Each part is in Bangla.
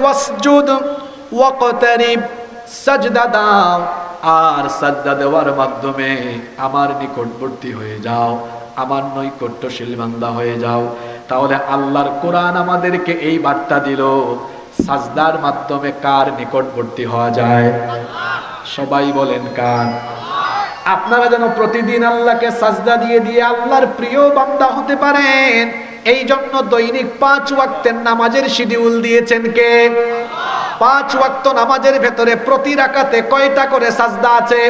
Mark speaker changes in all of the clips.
Speaker 1: ওয়াসজুদ ওয়াকতারিব, সাজদা দাও আর সাজদা দেওয়ার মাধ্যমে আমার নিকটবর্তী হয়ে যাও, আমার নৈকট্যশীল বান্দা হয়ে যাও। তাহলে আল্লাহর কোরআন আমাদেরকে এই বার্তা দিল, সাজদার মাধ্যমে কার নিকটবর্তী হওয়া যায়? সবাই বলেন কার? আপনারা যেন প্রতিদিন আল্লাহকে সাজদা দিয়ে দিয়ে আল্লাহর প্রিয় বান্দা হতে পারেন, এই জন্য দৈনিক 5 ওয়াক্তের নামাজের শিডিউল দিয়েছেন কে? 5 ওয়াক্ত নামাজের ভেতরে প্রতি রাকাতে কয়টা করে সাজদা আছে?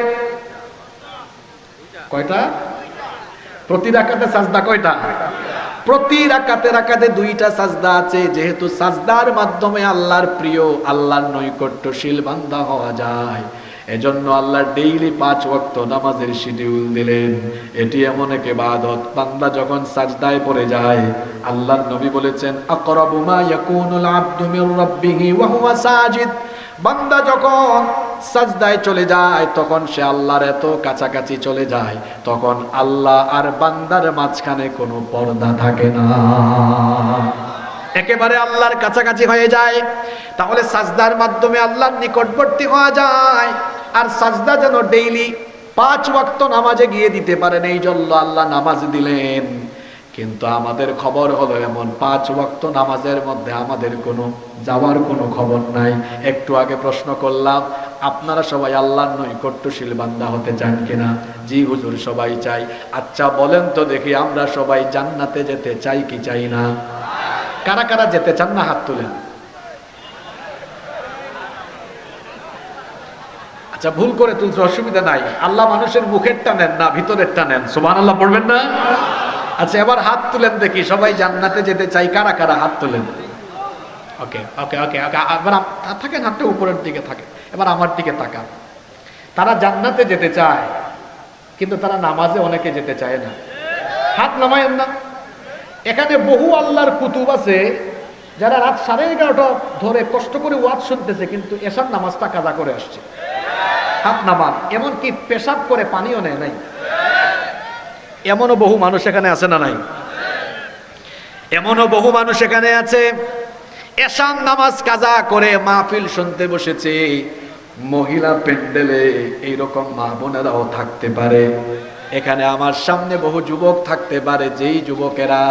Speaker 1: কয়টা? প্রতি রাকাতে সাজদা কয়টা? প্রতি রাকাতে 2টা সাজদা আছে। যেহেতু সাজদার মাধ্যমে আল্লাহর প্রিয়, আল্লাহর নৈকট্যশীল বান্দা হওয়া যায়, এজন্য আল্লাহ ডেইলি 5 ওয়াক্ত নামাজের শিডিউল দিলেন। এটি এমন এক ইবাদত, বান্দা যখন সাজদায় পড়ে যায়, আল্লাহর নবী বলেছেন, আকরাবু মা ইয়াকুনুল আবদু মির রাব্বিহি ওয়া হুয়া সাজিদ। বান্দা যখন সাজদায় চলে যায়, তখন সে আল্লাহর এত কাছাকাছি চলে যায়, তখন আল্লাহ আর বান্দার মাঝখানে কোনো পর্দা থাকে না, একেবারে আল্লাহর কাছাকাছি হয়ে যায়। তাহলে সাজদার মাধ্যমে আল্লাহর নিকটবর্তী হওয়া যায়। আর সাজদা যেন ডেইলি 5 ওয়াক্ত নামাজে গিয়ে দিতে পারেন, এই জন্য আল্লাহ নামাজ দিলেন। কিন্তু আমাদের খবর হলো এমন, 5 ওয়াক্ত নামাজের মধ্যে আমাদের কোনো যাওয়ার কোনো খবর নাই। একটু আগে প্রশ্ন করলাম, আপনারা সবাই আল্লাহর নৈকট্যশীল বান্দা হতে চান কিনা? জি হুজুর, সবাই চাই। আচ্ছা বলেন তো দেখি, আমরা সবাই জান্নাতে যেতে চাই কি চাই না? কারা কারা যেতে চান না হাত তুলেন। আচ্ছা, ভুল করে তুলছে, অসুবিধা নাই। আল্লাহ মানুষের মুখেরটা নেন না, ভিতরেরটা নেন। সুবহানাল্লাহ পড়বেন না? আচ্ছা, এবার হাত তুলেন দেখি, সবাই জান্নাতে যেতে চাই কারা কারা? হাত তুলেন। ওকে ওকে ওকে ওকে, এবার থাকেন, হাতটা উপরের দিকে থাকে। এবার আমার দিকে তাকান। তারা জান্নাতে যেতে চায়, কিন্তু তারা নামাজে অনেকে যেতে চায় না। হাত নামায়েন না। এখানে বহু আল্লাহর কুতুব আছে যারা রাত 11:30 ধরে কষ্ট করে ওয়াজ শুনতেছে, কিন্তু এশার নামাজটা কাজা করে আসছে। হাত নামান। এমনকি পেশাব করে পানিও নেয় নাই। এমনও বহু মানুষ এখানে আছে না নাই? এমনও বহু মানুষ এখানে আছে, এশার নামাজ কাজা করে মাহফিল শুনতে বসেছে। মহিলা প্যান্ডেলে এইরকম মা বোনেরাও থাকতে পারে। এখানে আমার সামনে বহু যুবক থাকতে পারে, যেই যুবকেরা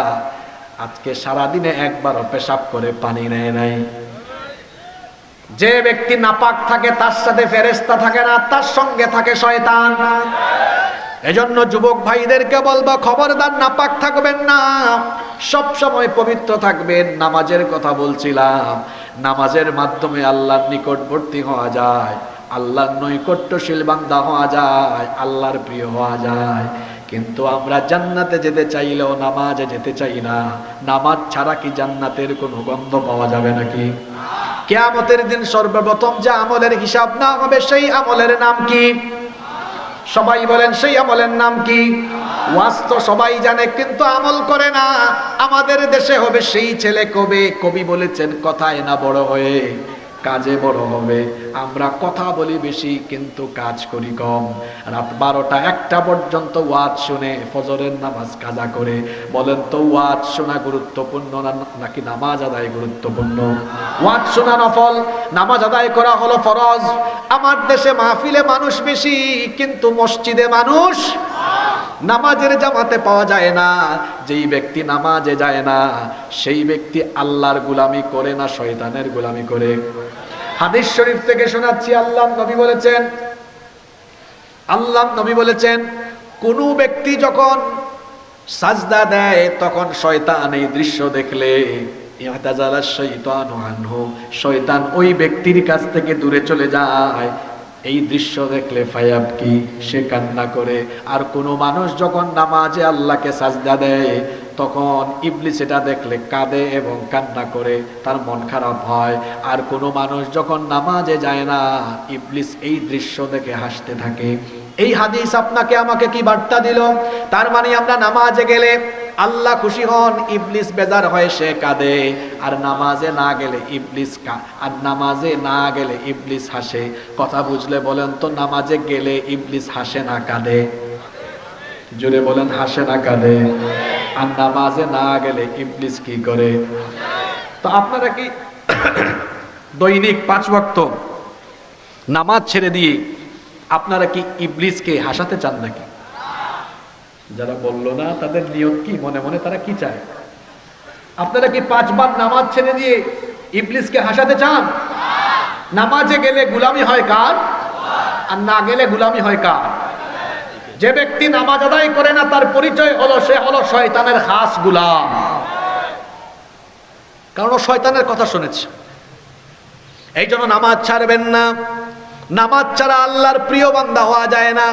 Speaker 1: আজকে সারাদিনে একবারও পেশাব করে পানি নেয় নাই। যে ব্যক্তি নাপাক থাকে তার সাথে ফেরেশতা থাকে না, তার সঙ্গে থাকে শয়তান। এজন্য যুবক ভাইদেরকে বলবো, খবরদার নাপাক থাকবেন না, সব সময় পবিত্র থাকবেন। নামাজের কথা বলছিলাম, নামাজের মাধ্যমে আল্লাহর নিকটবর্তী হওয়া যায়, আল্লাহর নৈকট্যশীল বান্দা হওয়া যায়, আল্লাহর প্রিয় হওয়া যায়। কিন্তু আমরা জান্নাতে যেতে চাইলেও নামাজে যেতে চাই না। নামাজ ছাড়া কি জান্নাতের কোনো গন্ধ পাওয়া যাবে নাকি? কিয়ামতের দিন সর্বপ্রথম যে আমলের হিসাব না হবে, সেই আমলের নাম কি? সবাই বলেন, সেই আমলের নাম কি? ওয়াজ তো সবাই জানে, কিন্তু আমল করে না। আমাদের দেশে হবে সেই ছেলে কবি বলেছেন, কথায় না বড় হয়ে কাজে বড় হবে। আমরা কথা বলি বেশি, কিন্তু কাজ করি কম। রাত 12টা-1টা পর্যন্ত ওয়াজ শুনে ফজরের নামাজ কাজা করে। বলেন তো, ওয়াজ শোনা গুরুত্বপূর্ণ নাকি নামাজ আদায় গুরুত্বপূর্ণ? ওয়াজ শোনা নফল, নামাজ আদায় করা হলো ফরজ। আমার দেশে মাহফিলে মানুষ বেশি, কিন্তু মসজিদে মানুষ নামাজের জামাতে পাওয়া যায় না। যেই ব্যক্তি নামাজে যায় না, সেই ব্যক্তি আল্লাহর গোলামি করে না শয়তানের গোলামি করে? হাদিস শরীফ থেকে শোনাচ্ছি, আল্লাহর নবী বলেছেন, কোন ব্যক্তি যখন সাজদা দেয়, তখন শয়তান এই দৃশ্য দেখলে ইহতাজালা শাইতানু আনহু, শয়তান ওই ব্যক্তির কাছ থেকে দূরে চলে যায়। এই দৃশ্য দেখলে ফায়াবকি, সে কান্না করে। আর কোনো মানুষ যখন নামাজে আল্লাহকে সাজদা দেয়, তখন ইবলিস এটা দেখলে কাঁদে এবং কান্না করে, তার মন খারাপ হয়। আর কোনো মানুষ যখন নামাজে যায় না, ইবলিস এই দৃশ্য দেখে হাসতে থাকে। এই হাদিস আপনাকে আমাকে কি বার্তা দিল? তার মানে আমরা নামাজে গেলে আল্লাহ খুশি হন, ইবলিস বেজার হয়, সে কাঁদে। আর নামাজে না গেলে ইবলিস হাসে। কথা বুঝলে বলেন তো, নামাজে গেলে ইবলিস হাসে না কাঁদে? জোরে বলেন, হাসে না কাঁদে? আর নামাজে না গেলে ইবলিস কি করে? তো আপনারা কি দৈনিক 5 ওয়াক্ত নামাজ ছেড়ে দিয়ে আপনারা কি ইবলিসকে হাসাতে চান নাকি? যারা বললো না তাদের নিয়ত কি, মনে মনে তারা কি চায়? আপনারা কি 5 বার নামাজ ছেড়ে দিয়ে ইবলিসকে হাসাতে চান? নামাজে গেলে গোলামি হয় কার, আর না গেলে গোলামি হয় কার? যে ব্যক্তি নামাজ আদায় করে না তার পরিচয় হলো সে হলো শয়তানের খাস গোলাম। কারণ ও শয়তানের কথা শুনেছে। এই জন্য নামাজ ছাড়বেন না। নামাজ ছাড়া আল্লাহর প্রিয় বান্দা হওয়া যায় না।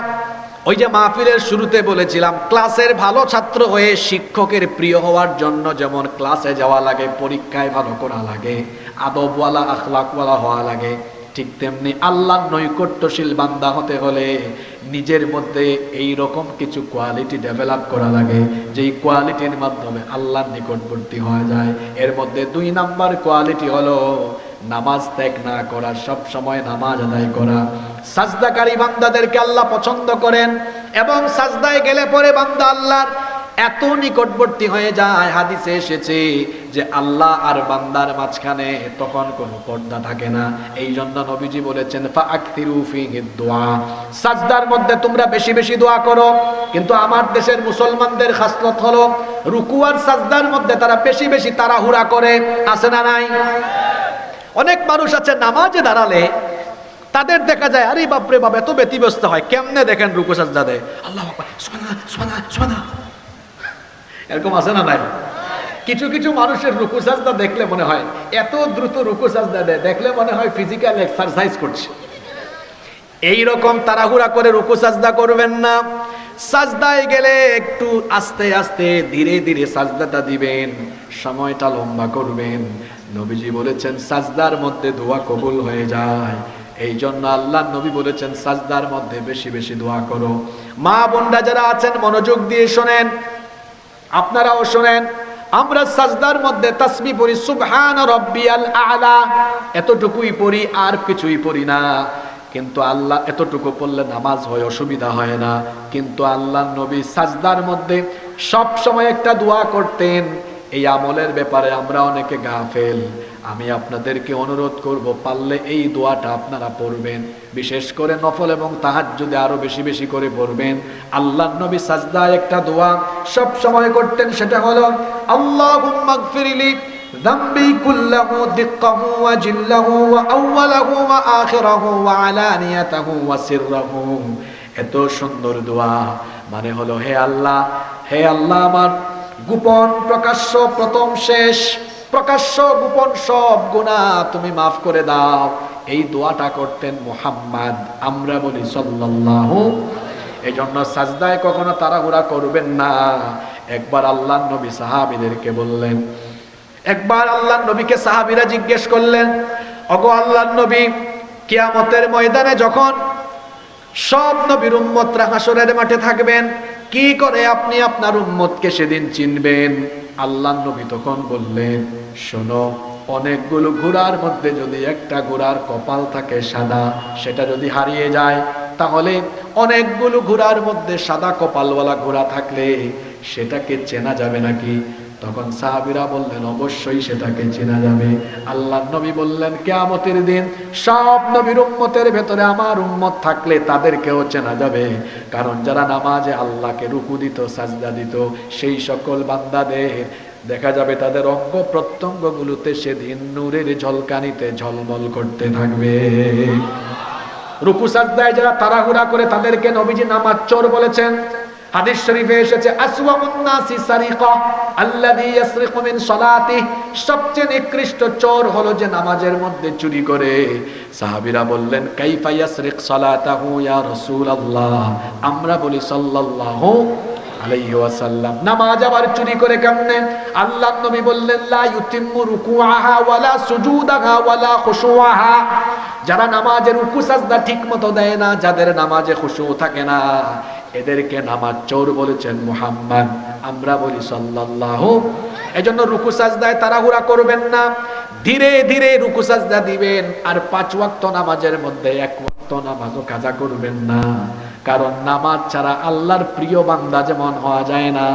Speaker 1: ওই যে মাহফিলের শুরুতে বলেছিলাম, ক্লাসের ভালো ছাত্র হয়ে শিক্ষকের প্রিয় হওয়ার জন্য যেমন ক্লাসে যাওয়া লাগে, পরীক্ষায় ভালো করা লাগে, আদবওয়ালা আখলাকওয়ালা হওয়া লাগে, ঠিক তেমনি আল্লাহর নৈকট্যশীল বান্দা হতে হলে নিজের মধ্যে এই রকম কিছু কোয়ালিটি ডেভেলপ করা লাগে, যেই কোয়ালিটির মাধ্যমে আল্লাহর নিকটবর্তী হওয়া যায়। এর মধ্যে 2 নাম্বার কোয়ালিটি হলো নামাজ ত্যাগ না করা, সব সময় নামাজ আদায় করা। সাজদাকারী বান্দাদেরকে আল্লাহ পছন্দ করেন এবং সাজদায় গেলে পরে বান্দা আল্লাহর এত নিকটবর্তী হয়ে যায়, হাদিসে এসেছে যে আল্লাহ আর বান্দার মাঝখানে তখন কোনো পর্দা থাকে না। এই জন্য নবীজি বলেছেন ফাআকতিরু ফিহি দুআ, সাজদার মধ্যে তোমরা বেশি বেশি দোয়া করো। কিন্তু আমার দেশের মুসলমানদের খাসলত হলো রুকু আর সাজদার মধ্যে তারা বেশি বেশি তাড়াহুড়া করে, আছে না নাই? অনেক মানুষ আছে নামাজে দাঁড়ালে তাদের দেখা যায় আরে বাপরে বাপ এত ব্যতিব্যস্ত হয়, কেমনে দেখেন রুকু সাজদা দেয়, আল্লাহু আকবার সুবহানাল্লাহ সুবহানাল্লাহ সুবহানাল্লাহ, এরকম আছে না নাই? কিছু কিছু মানুষের রুকু সাজদা দেখলে মনে হয় এত দ্রুত রুকু সাজদা দেয়, দেখলে মনে হয় ফিজিক্যাল এক্সারসাইজ করছে। এই রকম তাড়াহুড়া করে রুকু সাজদা করবেন না। সাজদায় গেলে একটু আস্তে আস্তে ধীরে ধীরে সাজদাটা দিবেন, সময়টা লম্বা করবেন। নবীজি বলেছেন সাজদার মধ্যে দোয়া কবুল হয়ে যায়। এই জন্য আল্লাহ নবী বলেছেন সাজদার মধ্যে বেশি বেশি দোয়া করো। মা বোনরা যারা আছেন মনোযোগ দিয়ে শোনেন, আপনারাও শোনেন। আমরা সাজদার মধ্যে তাসবিহ পড়ি সুবহান রাব্বিয়াল আ'লা, এতটুকুই পড়ি, আর কিছুই পড়ি না। কিন্তু আল্লাহ এতটুকু পড়লে নামাজ হয়, অসুবিধা হয় না। কিন্তু আল্লাহ নবী সাজদার মধ্যে সব সময় একটা দোয়া করতেন। এই আমলের ব্যাপারে আমরা অনেকে গাফেল। আমি আপনাদেরকে অনুরোধ করব, পারলে এই দোয়াটা আপনারা পড়বেন, বিশেষ করে নফল এবং তাহাজ্জুদে আরো বেশি বেশি করে পড়বেন। আল্লাহর নবী সাজদায় একটা দোয়া সব সময় করতেন, সেটা হলো আল্লাহুম্মা গফিরলি যামবি কুল্লাহু দিক্কাহু ওয়া জিল্লাহু ওয়া আউওয়ালাহু ওয়া আখিরাহু ওয়া আলানিয়াতাহু ওয়া সিররাহু। এত সুন্দর দোয়া, মানে হলো হে আল্লাহ আমার গোপন প্রকাশ্য প্রথম শেষ, প্রকাশ্য গোপন সব গুনাহ তুমি মাফ করে দাও। এই দোয়াটা করতেন মুহাম্মদ, আমরা বলি সাল্লাল্লাহু। এই জন্য সাজদায় কখনো তাড়াহুড়া করবেন না। একবার আল্লাহর নবী সাহাবীদেরকে বললেন, একবার আল্লাহর নবীকে সাহাবীরা জিজ্ঞেস করলেন, ওগো আল্লাহর নবী, কিয়ামতের ময়দানে যখন সব নবীর উম্মতরা হাসরের মাঠে থাকবেন, কি করে আপনি আপনার উম্মতকে সেদিন চিনবেন? আল্লাহর নবী তখন বললেন, শোনো, অনেকগুলো ঘোড়ার মধ্যে যদি একটা ঘোড়ার কপাল থাকে সাদা, সেটা যদি হারিয়ে যায়, তাহলে অনেকগুলো ঘোড়ার মধ্যে সাদা কপালওয়ালা ঘোড়া থাকলে সেটাকে চেনা যাবে নাকি? তখন সাহাবীরা বললেন, অবশ্যই সেটাকে চেনা যাবে। আল্লাহর নবী বললেন, কিয়ামতের দিন সব নবীর উম্মতের ভেতরে আমার উম্মত থাকলে তাদেরকেও চেনা যাবে। কারণ যারা নামাজে আল্লাহকে রুকু দিত, সাজদা দিত, সেই সকল বান্দাদের দেখা যাবে তাদের অঙ্গ প্রত্যঙ্গগুলোতে সেদিন নূরের ঝলকানিতে ঝলমল করতে থাকবে। রুকু সাজদায় যারা তাড়াহুড়া করে তাদেরকে নবীজি নামাজ চোর বলেছেন। হাদিস শরীফে এসেছে আসওয়াউন নাসি সারিকা আল্লাযী ইয়াসরিকু মিন সালাতিহি, সবচেয়ে নিকৃষ্ট চোর হলো যে নামাজের মধ্যে চুরি করে। সাহাবীরা বললেন, কাইফা ইয়াসরিক সালাতাহু ইয়া রাসূলুল্লাহ? আমরা বলি সাল্লাল্লাহু আলাইহি ওয়াসাল্লাম, নামাজ আবার চুরি করে কেমনে? আল্লাহর নবী বললেন, লা ইউতিম্মু রুকুআহা ওয়ালা সুজুদাহা ওয়ালা খুশুআহা, যারা নামাজের রুকু সাজদা ঠিকমতো দেয় না, যাদের নামাজে খুশু থাকে না, এদেরকে নামাজ চোর বলেছেন মুহাম্মদ, আমরা বলি সাল্লাল্লাহু। এজন্য রুকু সাজদায় তাড়াহুড়া করবেন না, ধীরে ধীরে রুকু সাজদা দিবেন। আর 5 ওয়াক্ত নামাজের মধ্যে 1 ওয়াক্ত ওয়াক্ত নামাজও কাজা করবেন না, কারণ নামাজ ছাড়া আল্লাহর প্রিয় বান্দা যেমন হওয়া যায় না,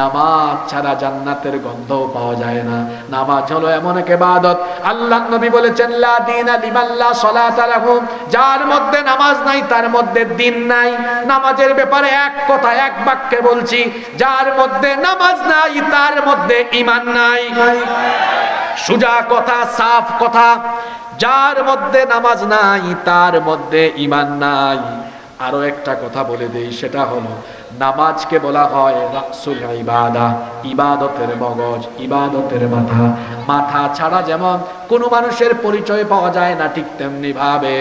Speaker 1: নামাজ ছাড়া জান্নাতের গন্ধও পাওয়া যায় না। নামাজ হলো এমন এক ইবাদত, আল্লাহর নবী বলেছেন লা দীনা লিমান লা সালাতা লাহু, যার মধ্যে নামাজ নাই তার মধ্যে দ্বীন নাই। নামাজের ব্যাপারে এক কথা এক বাক্যে বলছি, যার মধ্যে নামাজ নাই তার মধ্যে ঈমান নাই। সোজা কথা, সাফ কথা, যার মধ্যে নামাজ নাই তার মধ্যে ঈমান নাই। আরো একটা কথা বলে দেই, সেটা হলো নামাজকে বলা হয় রাসুল ইবাদা, ইবাদতের মগজ, ইবাদতের মাথা। মাথা ছাড়া যেমন কোনো মানুষের পরিচয় পাওয়া যায় না, ঠিক তেমনি ভাবে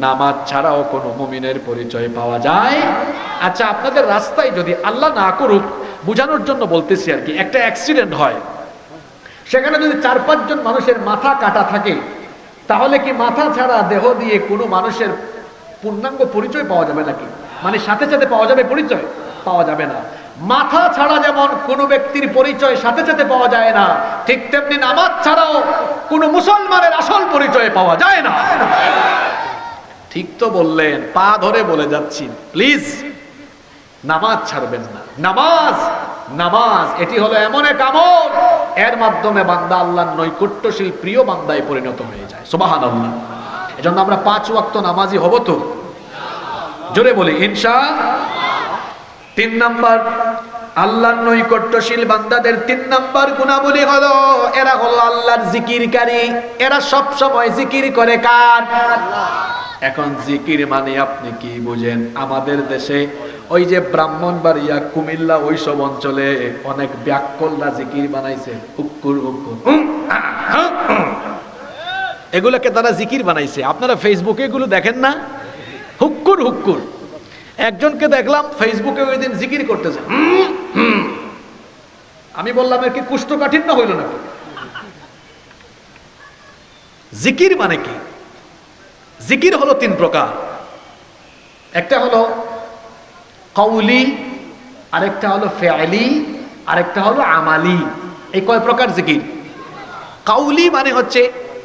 Speaker 1: নামাজ ছাড়াও কোনো মুমিনের পরিচয় পাওয়া যায়। আচ্ছা, আপনাদের রাস্তায় যদি আল্লাহ না করুক, বোঝানোর জন্য বলতেছি আর কি, একটা অ্যাক্সিডেন্ট হয়, সেখানে যদি 4-5 জন মানুষের মাথা কাটা থাকে, তাহলে কি মাথা ছাড়া দেহ দিয়ে কোনো মানুষের পূর্ণাঙ্গ পরিচয় পাওয়া যাবে নাকি? মানে সাথে সাথে পাওয়া যাবে পরিচয়? পাওয়া যাবে না। মাথা ছাড়া যেমন কোনো ব্যক্তির পরিচয় সাথে সাথে পাওয়া যায় না, ঠিক তেমনি নামাজ ছাড়াও কোনো মুসলমানের আসল পরিচয় পাওয়া যায় না। ঠিক তো বললেন, পা ধরে বলে যাচ্ছি, প্লিজ নামাজ ছাড়বেন না। নামাজ নামাজ এটি হলো এমন এক আমল, এর মাধ্যমে বান্দা আল্লাহর নৈকট্যশীল প্রিয় বান্দায় পরিণত হয়ে যায়। সুবহানাল্লাহ। এজন্য আমরা 5 ওয়াক্ত নামাজি হব তো? জোরে বলি ইনশাআল্লাহ। 3 নাম্বার, আল্লাহর নৈকট্যশীল বান্দাদের 3 নাম্বার গুণাবলী হলো এরা হলো আল্লাহর জিকিরকারী। এরা সব সময় জিকির করে কার? এখন জিকির মানে আপনি কি বুঝেন? আমাদের দেশে ওই যে ব্রাহ্মণবাড়িয়া, কুমিল্লা, ওইসব অঞ্চলে অনেক ব্যাককলরা জিকির বানাইছে, হুক্কুর হুক্কুর, এগুলোকে তারা জিকির বানাইছে। আপনারা ফেসবুকে এগুলো দেখেন না? হুক্কুর হুক্কুর। একজনকে দেখলাম ফেসবুকে ওই দিন জিকির করতেছে, আমি বললাম এর কি কুষ্ঠকাঠিন্য হইল নাকি? জিকির মানে কি? জিকির হলো 3 প্রকার। একটা হলো কওলি, আরেকটা হলো ফি'লি, আরেকটা হলো আমালি। এই কয় প্রকার জিকির? কওলি মানে হচ্ছে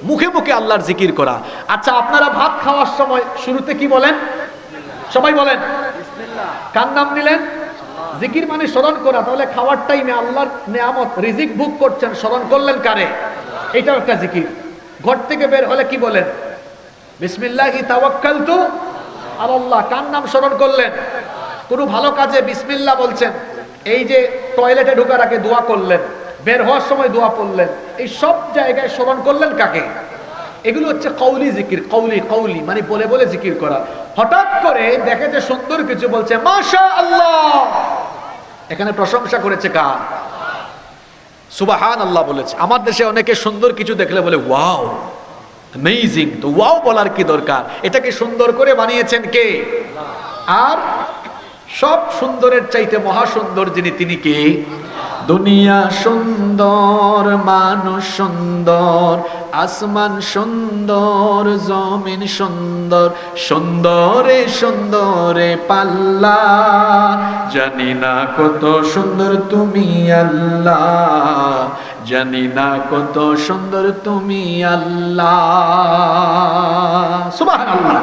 Speaker 1: মুখে মুখে আল্লাহর জিকির করা। আচ্ছা, আপনারা ভাত খাওয়ার সময় শুরুতে কি বলেন? সবাই বলেন বিসমিল্লাহ। কার নাম নিলেন? জিকির মানে স্মরণ করা। তাহলে খাওয়ার টাইমে আল্লাহর নিয়ামত, রিজিক ভোগ করছেন, স্মরণ করলেন কারে? এটাও একটা জিকির। ঘর থেকে বের হলে কি বলেন? বিসমিল্লাহি তাওয়াক্কালতু আলাল্লাহ। কার নাম স্মরণ করলেন? কোনো ভালো কাজে বিসমিল্লাহ বলছেন। এই যে টয়লেটে ঢোকার আগে দোয়া করলেন, বের হওয়ার সময় দোয়া পড়লেন, এই সব জায়গায় স্মরণ করলেন কাকে? এগুলো হচ্ছে কওলি জিকির। কওলি কওলি মানে বলে বলে জিকির করা। হঠাৎ করে দেখে যে সুন্দর কিছু বলছে, মাশাআল্লাহ, এখানে প্রশংসা করেছে কার? সুবহানাল্লাহ বলেছে। আমার দেশে অনেকে সুন্দর কিছু দেখলে বলে ওয়াও, অ্যামেজিং। তো ওয়াও বলার কি দরকার? এটাকে সুন্দর করে বানিয়েছেন কে? আর সব সুন্দরের চাইতে মহা সুন্দর যিনি, তিনি কে? দুনিয়া সুন্দর, মানুষ সুন্দর, আসমান সুন্দর, জমিন সুন্দর, সুন্দরে সুন্দরে পাল্লা, জানি না কত সুন্দর তুমি আল্লাহ, জানি না কত সুন্দর তুমি আল্লাহ। সুবহানাল্লাহ।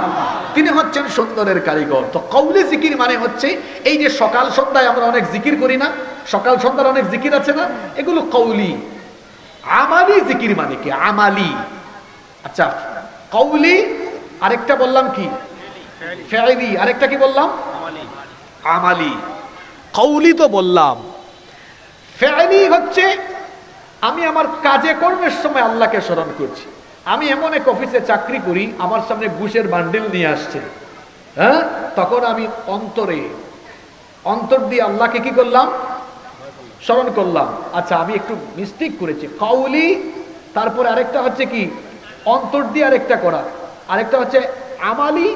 Speaker 1: তিনি হচ্ছেন সুন্দরের কারিগর। তো কওলি জিকির মানে হচ্ছে এই যে সকাল সন্ধ্যায় আমরা অনেক জিকির করি না, সকাল সন্ধ্যার অনেক জিকির আছে না, এগুলো কওলি। আমালি জিকির মানে কি? আমালি। আচ্ছা, কওলি আরেকটা বললাম কি? ফি'লি। আরেকটা কি বললাম? আমালি। কওলি তো বললাম। ফি'লি হচ্ছে আমি আমার কাজে কর্মের সময় আল্লাহকে স্মরণ করছি। আমি এমন এক অফিসে চাকরি করি, আমার সামনে ঘুষের বান্ডিল নিয়ে আসছে, হ্যাঁ, তখন আমি অন্তর দিয়ে আল্লাহকে কি করলাম? স্মরণ করলাম। আচ্ছা, আমি একটু মিস্টেক করেছি। কওলি, তারপরে আরেকটা হচ্ছে কি? অন্তর দিয়ে আরেকটা করা, আরেকটা হচ্ছে আমালি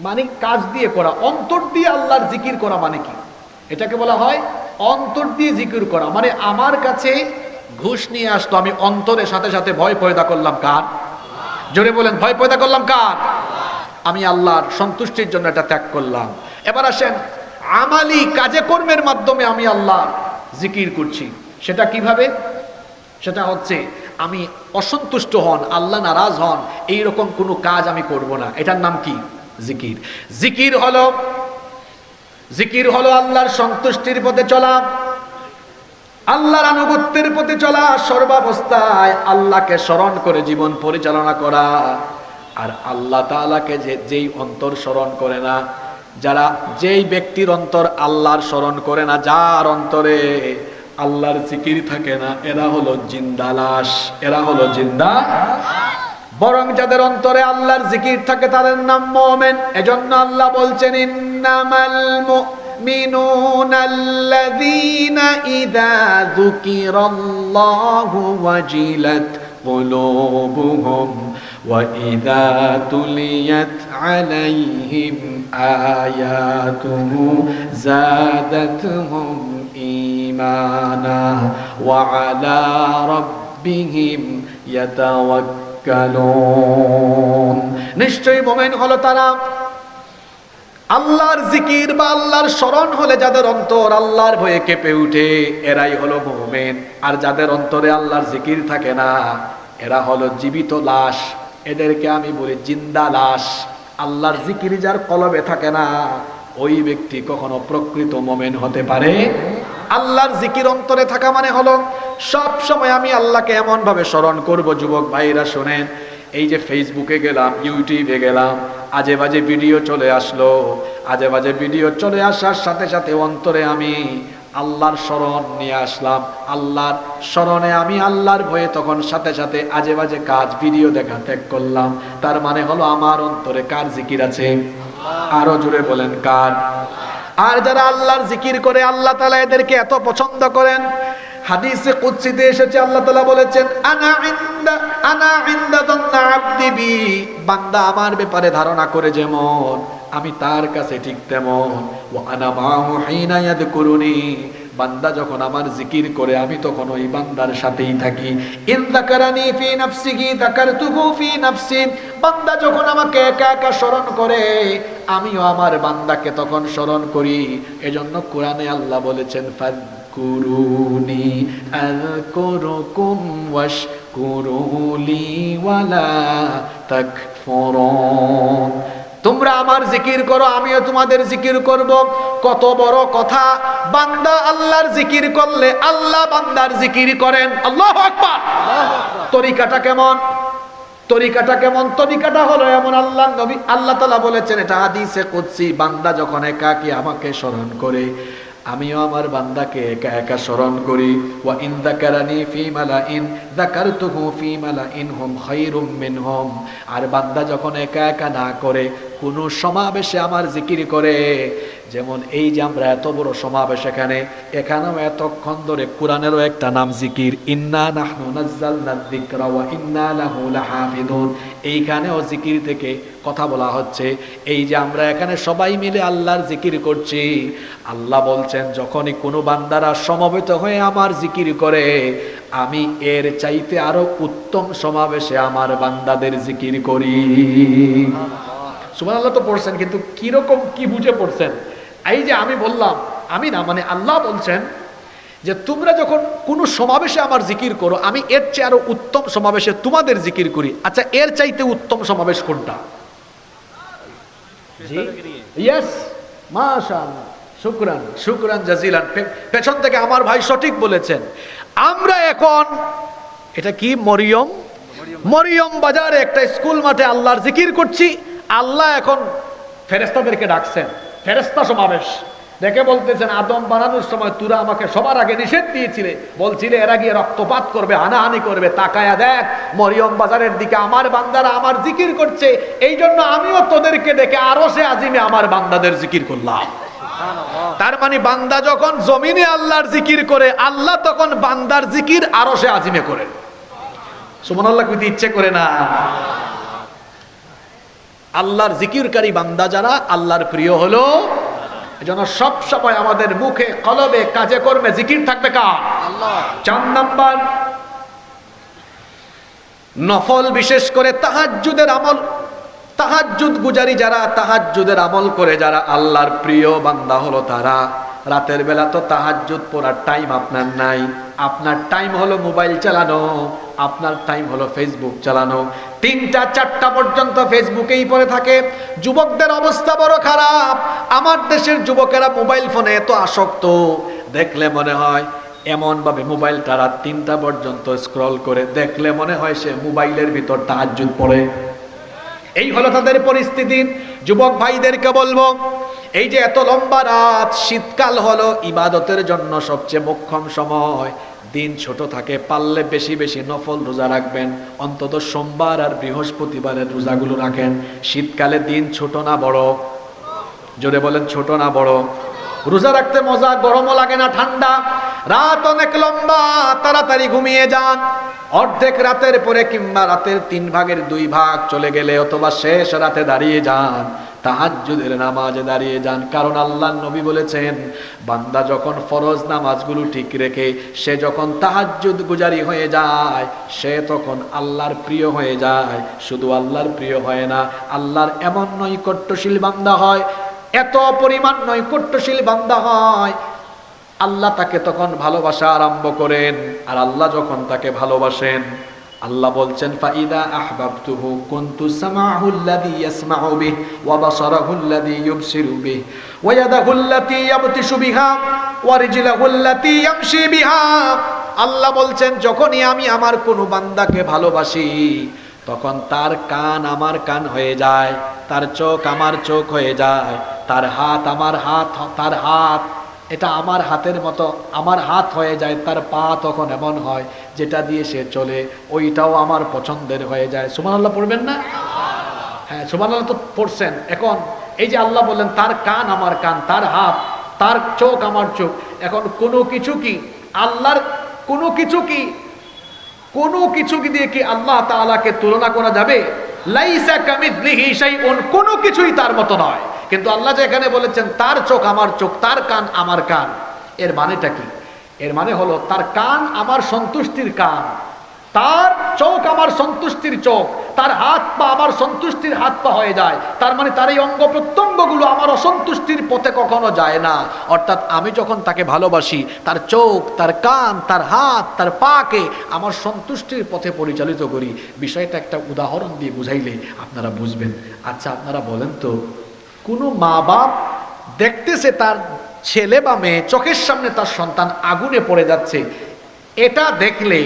Speaker 1: মানে কাজ দিয়ে করা। অন্তর দিয়ে আল্লাহর জিকির করা মানে কি? এটাকে বলা হয় অন্তর দিয়ে জিকির করা। মানে আমার কাছে ঘুষ নিয়ে আসতো, আমি অন্তরের সাথে সাথে ভয় পয়দা করলাম কার? জোরে বলেন, ভয় পয়দা করলাম কার? আমি আল্লাহর সন্তুষ্টির জন্য এটা ত্যাগ করলাম। এবার আসেন আমালি, কাজে কর্মের মাধ্যমে আমি আল্লাহর জিকির করছি। সেটা কিভাবে? সেটা হচ্ছে আমি অসন্তুষ্ট হন, আল্লাহ নারাজ হন, এইরকম কোনো কাজ আমি করব না। এটার নাম কি? জিকির। জিকির হলো আল্লাহর সন্তুষ্টির পথে চলা, আল্লাহর আনুগত্যের পথে চলা, সর্বাবস্থায় আল্লাহকে স্মরণ করে জীবন পরিচালনা করা। আর আল্লাহ তাআলাকে যেই অন্তর স্মরণ করে না, যেই ব্যক্তির অন্তর আল্লাহর স্মরণ করে না, যার অন্তরে আল্লাহর জিকির থাকে না, এরা হলো জিন্দা লাশ, এরা হলো জিন্দা। বরং যাদের অন্তরে আল্লাহর জিকির থাকে তাদের নাম মুমিন। এজন্য আল্লাহ বলছেন, ইন্নামাল মুমিনুনাল্লাযীনা ইযা যুকিরাল্লাহু ওয়াজিলাত কুলুবুহুম ওয়া ইযা তুলিয়াত আলাইহিম আয়াতুহু যাদাতুহুম ঈমানা ওয়া আলা রাব্বিহিম ইয়াতাওয়াক্কালুন। নিশ্চয়ই মুমিন হলো তারা, আল্লাহর জিকির বা আল্লাহর স্মরণ হলে যাদের অন্তর আল্লাহর ভয়ে কেঁপে উঠে, এরাই হলো মুমিন। আর যাদের অন্তরে আল্লাহর জিকির থাকে না, এরা হলো জীবিত লাশ, এদেরকে আমি বলি জিন্দা লাশ। আল্লাহর জিকির যার কলবে থাকে না, ওই ব্যক্তি কখনো প্রকৃত মুমিন হতে পারে। আল্লাহর জিকির অন্তরে থাকা মানে হলো সব সময় আমি আল্লাহকে এমন ভাবে স্মরণ করব। যুবক ভাইরা শোনেন, এই যে ফেসবুকে গেলাম, ইউটিউবে গেলাম, আজে বাজে ভিডিও চলে আসলো, আজে বাজে ভিডিও চলে আসার সাথে সাথে অন্তরে আমি আল্লাহর স্মরণ নিয়ে আসলাম। আল্লাহর স্মরণে আমি আল্লাহর ভয়ে তখন সাথে সাথে আজে বাজে কাজ, ভিডিও দেখা ত্যাগ করলাম। তার মানে হলো আমার অন্তরে কার জিকির আছে? আরো জোরে বলেন, কার? আর যারা আল্লাহর জিকির করে, আল্লাহ তাআলা এদেরকে এত পছন্দ করেন। হাদিসে কুদসিতে এসেছে, আল্লাহ তাআলা বলেছেন, আনা ইনদা যান্না আবদি বি, বান্দা আমার ব্যাপারে ধারণা করে যেমন, আমি তার কাছে ঠিক তেমন। ওয়া আনা মাহু হিনা ইয়াযকুরুনি, বান্দা যখন আমার জিকির করে আমি তখন ওই বান্দার সাথেই থাকি। ইন যাকারানি ফি নাফসিহি যাকারতুহু ফি নাফসি, বান্দা যখন আমাকে একা একা স্মরণ করে, আমিও আমার বান্দাকে তখন স্মরণ করি। এজন্য কোরআনে আল্লাহ বলেছেন, ফাযকুরুনি আযকুরুকুম ওয়াশকুরুলি ওয়ালা তাকফুরুন, তোমরা আমার জিকির করো, আমিও তোমাদের জিকির করব। কত বড় কথা! বান্দা আল্লাহর জিকির করলে আল্লাহ বান্দার জিকির করেন। আল্লাহু আকবার। তরিকাটা কেমন? তরিকাটা হলো এমন, আল্লাহ নবী আল্লাহ তাআলা বলেছেন, এটা হাদিসে কুদসি, বান্দা যখন একাকী আমাকে স্মরণ করে, আমিও আমার বান্দাকে একা একা স্মরণ করি। ওয়া ইন যাকারানি ফি মালাইন যাকারতুহু ফি মালাইন হুম খায়রুম মিনহুম, আর বান্দা যখন একা একা না করে, কোন সমাবেশে আমার জিকির করে, যেমন এই যে আমরা এত বড় সমাবেশ, এখানেও এতক্ষণ ধরে কোরআনেরও একটা নাম জিকির, ইন্না নাহনু নাযালনা যিকরা ওয়া ইন্না লাহু লাহাফিজুন, এইখানেও জিকির থেকে কথা বলা হচ্ছে। এই যে আমরা এখানে সবাই মিলে আল্লাহর জিকির করছি, আল্লাহ বলছেন, যখনই কোনো বান্দারা সমবেত হয়ে আমার জিকির করে, আমি এর চাইতে আরো উত্তম সমাবেশে আমার বান্দাদের জিকির করি। সুবহানাল্লাহ তো পড়ছেন, কিন্তু কিরকম কি বুঝে পড়ছেন? এই যে আমি বললাম, আমি না, মানে আল্লাহ বলছেন যে তোমরা যখন কোনো সমাবেশে আমার জিকির করো, আমি এর চেয়ে আরো উত্তম সমাবেশে তোমাদের জিকির করি। আচ্ছা, এর চাইতে উত্তম সমাবেশ কোনটা? জি, ইয়েস, মাশাআল্লাহ, শুকরান জাজিলান। পেছন থেকে আমার ভাই সঠিক বলেছেন। আমরা এখন, এটা কি, মরিয়ম বাজারে একটা স্কুল মাঠে আল্লাহর জিকির করছি। আল্লাহ এখন ফেরেশতাদেরকে ডাকছেন, ফেরেশতা সমাবেশ দেখে বলতেছেন, আদম বানানোর সময় তোরা আমাকে সবার আগে নিষেধ দিয়েছিলে, বলছিলে এরা গিয়ে রক্তপাত করবে, হানাহানি করবে, তাকায়া দেখ মরিয়ম বাজারের দিকে আমার বান্দারা আমার জিকির করছে, এই জন্য আমিও তোদেরকে ডেকে আরশে আজিমে আমার বান্দাদের জিকির করলাম। তার মানে বান্দা যখন জমিনে আল্লাহর জিকির করে, আল্লাহ তখন বান্দার জিকির আরশে আজিমে করেন। সুবহানাল্লাহ কইতে ইচ্ছে করে না? আল্লাহর জিকিরকারী বান্দা যারা, আল্লাহর প্রিয় হলো। এজন্য সব সময় আমাদের মুখে, কলবে, কাজে কর্মে জিকির থাকবে কার? আল্লাহ। 4 নাম্বার, নফল, বিশেষ করে তাহাজ্জুদের আমল, তাহাজ্জুদ গুজারি যারা, তাহাজ্জুদের আমল করে যারা, আল্লাহর প্রিয় বান্দা হলো তারা। রাতের বেলা তো তাহাজ্জুদ পড়ার টাইম আপনার নাই, আপনার টাইম হলো মোবাইল চালানো, আপনার টাইম হলো ফেসবুক চালানো। 3টা 4টা পর্যন্ত ফেসবুকেই পড়ে থাকে। যুবকদের অবস্থা বড় খারাপ। আমার দেশের যুবকেরা মোবাইল ফোনে এত আসক্ত, দেখলে মনে হয় এমনভাবে মোবাইলটা রাত 3টা পর্যন্ত স্ক্রল করে, দেখলে মনে হয় সে মোবাইলের ভিতর তাহাজ্জুদ পড়ে। এই হলো তাদের পরিস্থিতি। যুবক ভাইদেরকে বলবো, এই যে এত লম্বা রাত, শীতকাল হলো ইবাদতের জন্য সবচেয়ে মোক্ষম সময়। দিন ছোট থাকে, পারলে বেশি বেশি নফল রোজা রাখবেন, অন্তত সোমবার আর বৃহস্পতিবারের রোজাগুলো রাখেন। শীতকালে দিন ছোট না বড়? জোরে বলেন, ছোট না বড়? রোজা রাখতে মজা, গরমও লাগে না, ঠান্ডা। রাত অনেক লম্বা, তাড়াতাড়ি ঘুমিয়ে যান। অর্ধেক রাতের পরে কিংবা রাতের 3 ভাগের 2 ভাগ চলে গেলে অথবা শেষ রাতে দাঁড়িয়ে যান, তাহাজ্জুদের নামাজে দাঁড়িয়ে যান। কারণ আল্লাহর নবী বলেছেন, বান্দা যখন ফরজ নামাজগুলো ঠিক রেখে সে যখন তাহাজ্জুদ গুজারি হয়ে যায়, সে তখন আল্লাহর প্রিয় হয়ে যায়। শুধু আল্লাহর প্রিয় হয় না, আল্লাহর এমন নৈকট্যশীল বান্দা হয়, এত পরিমাণ নৈকট্যশীল বান্দা হয়, আল্লাহ তাকে তখন ভালোবাসা আরম্ভ করেন। আর আল্লাহ যখন তাকে ভালোবাসেন, আল্লাহ বলছেন, ফাইদা আহবাবতুহু কুনতু সামাহুল্লাযী ইয়াসমাউ বিহি ওয়া বাসারাহুল্লাযী ইউবসিরু বিহি ওয়া ইয়াদাহুল্লাতী ইয়াবতিশু বিহা ওয়া রিজলাহুল্লাতী ইয়ামশি বিহা। আল্লাহ বলছেন, যখনই আমি আমার কোনো বান্দাকে ভালোবাসি, তখন তার কান আমার কান হয়ে যায়, তার চোখ আমার চোখ হয়ে যায়, তার হাত আমার হাত, তার হাত এটা আমার হাতের মতো আমার হাত হয়ে যায়, তার পা তখন এমন হয় যেটা দিয়ে সে চলে ওইটাও আমার পছন্দের হয়ে যায়। সুবহানাল্লাহ পড়বেন না? হ্যাঁ, সুবহানাল্লাহ তো পড়ছেন। এখন এই যে আল্লাহ বললেন তার কান আমার কান, তার হাত, তার চোখ আমার চোখ। এখন কোনো কিছু কি আল্লাহর, কোনো কিছু কি দিয়ে কি আল্লাহ তাআলাকে তুলনা করা যাবে? লাইসা কামিথলিহি শাইউন, কোনো কিছুই তার মতো নয়। কিন্তু আল্লাহ যে এখানে বলেছেন তার চোখ আমার চোখ, তার কান আমার কান, এর মানেটা কি? এর মানে হলো তার কান আমার সন্তুষ্টির কান, তার চোখ আমার সন্তুষ্টির চোখ, তার হাত পা আমার সন্তুষ্টির হাত পা হয়ে যায়। তার মানে তার এই অঙ্গ প্রত্যঙ্গগুলো আমার অসন্তুষ্টির পথে কখনো যায় না। অর্থাৎ আমি যখন তাকে ভালোবাসি, তার চোখ, তার কান, তার হাত, তার পাকে আমার সন্তুষ্টির পথে পরিচালিত করি। বিষয়টা একটা উদাহরণ দিয়ে বুঝাইলে আপনারা বুঝবেন। আচ্ছা, আপনারা বলেন তো, কোনো মা বাপ দেখতেছে তার ছেলে বা মেয়ে চোখের সামনে তার সন্তান আগুনে পড়ে যাচ্ছে, এটা দেখলে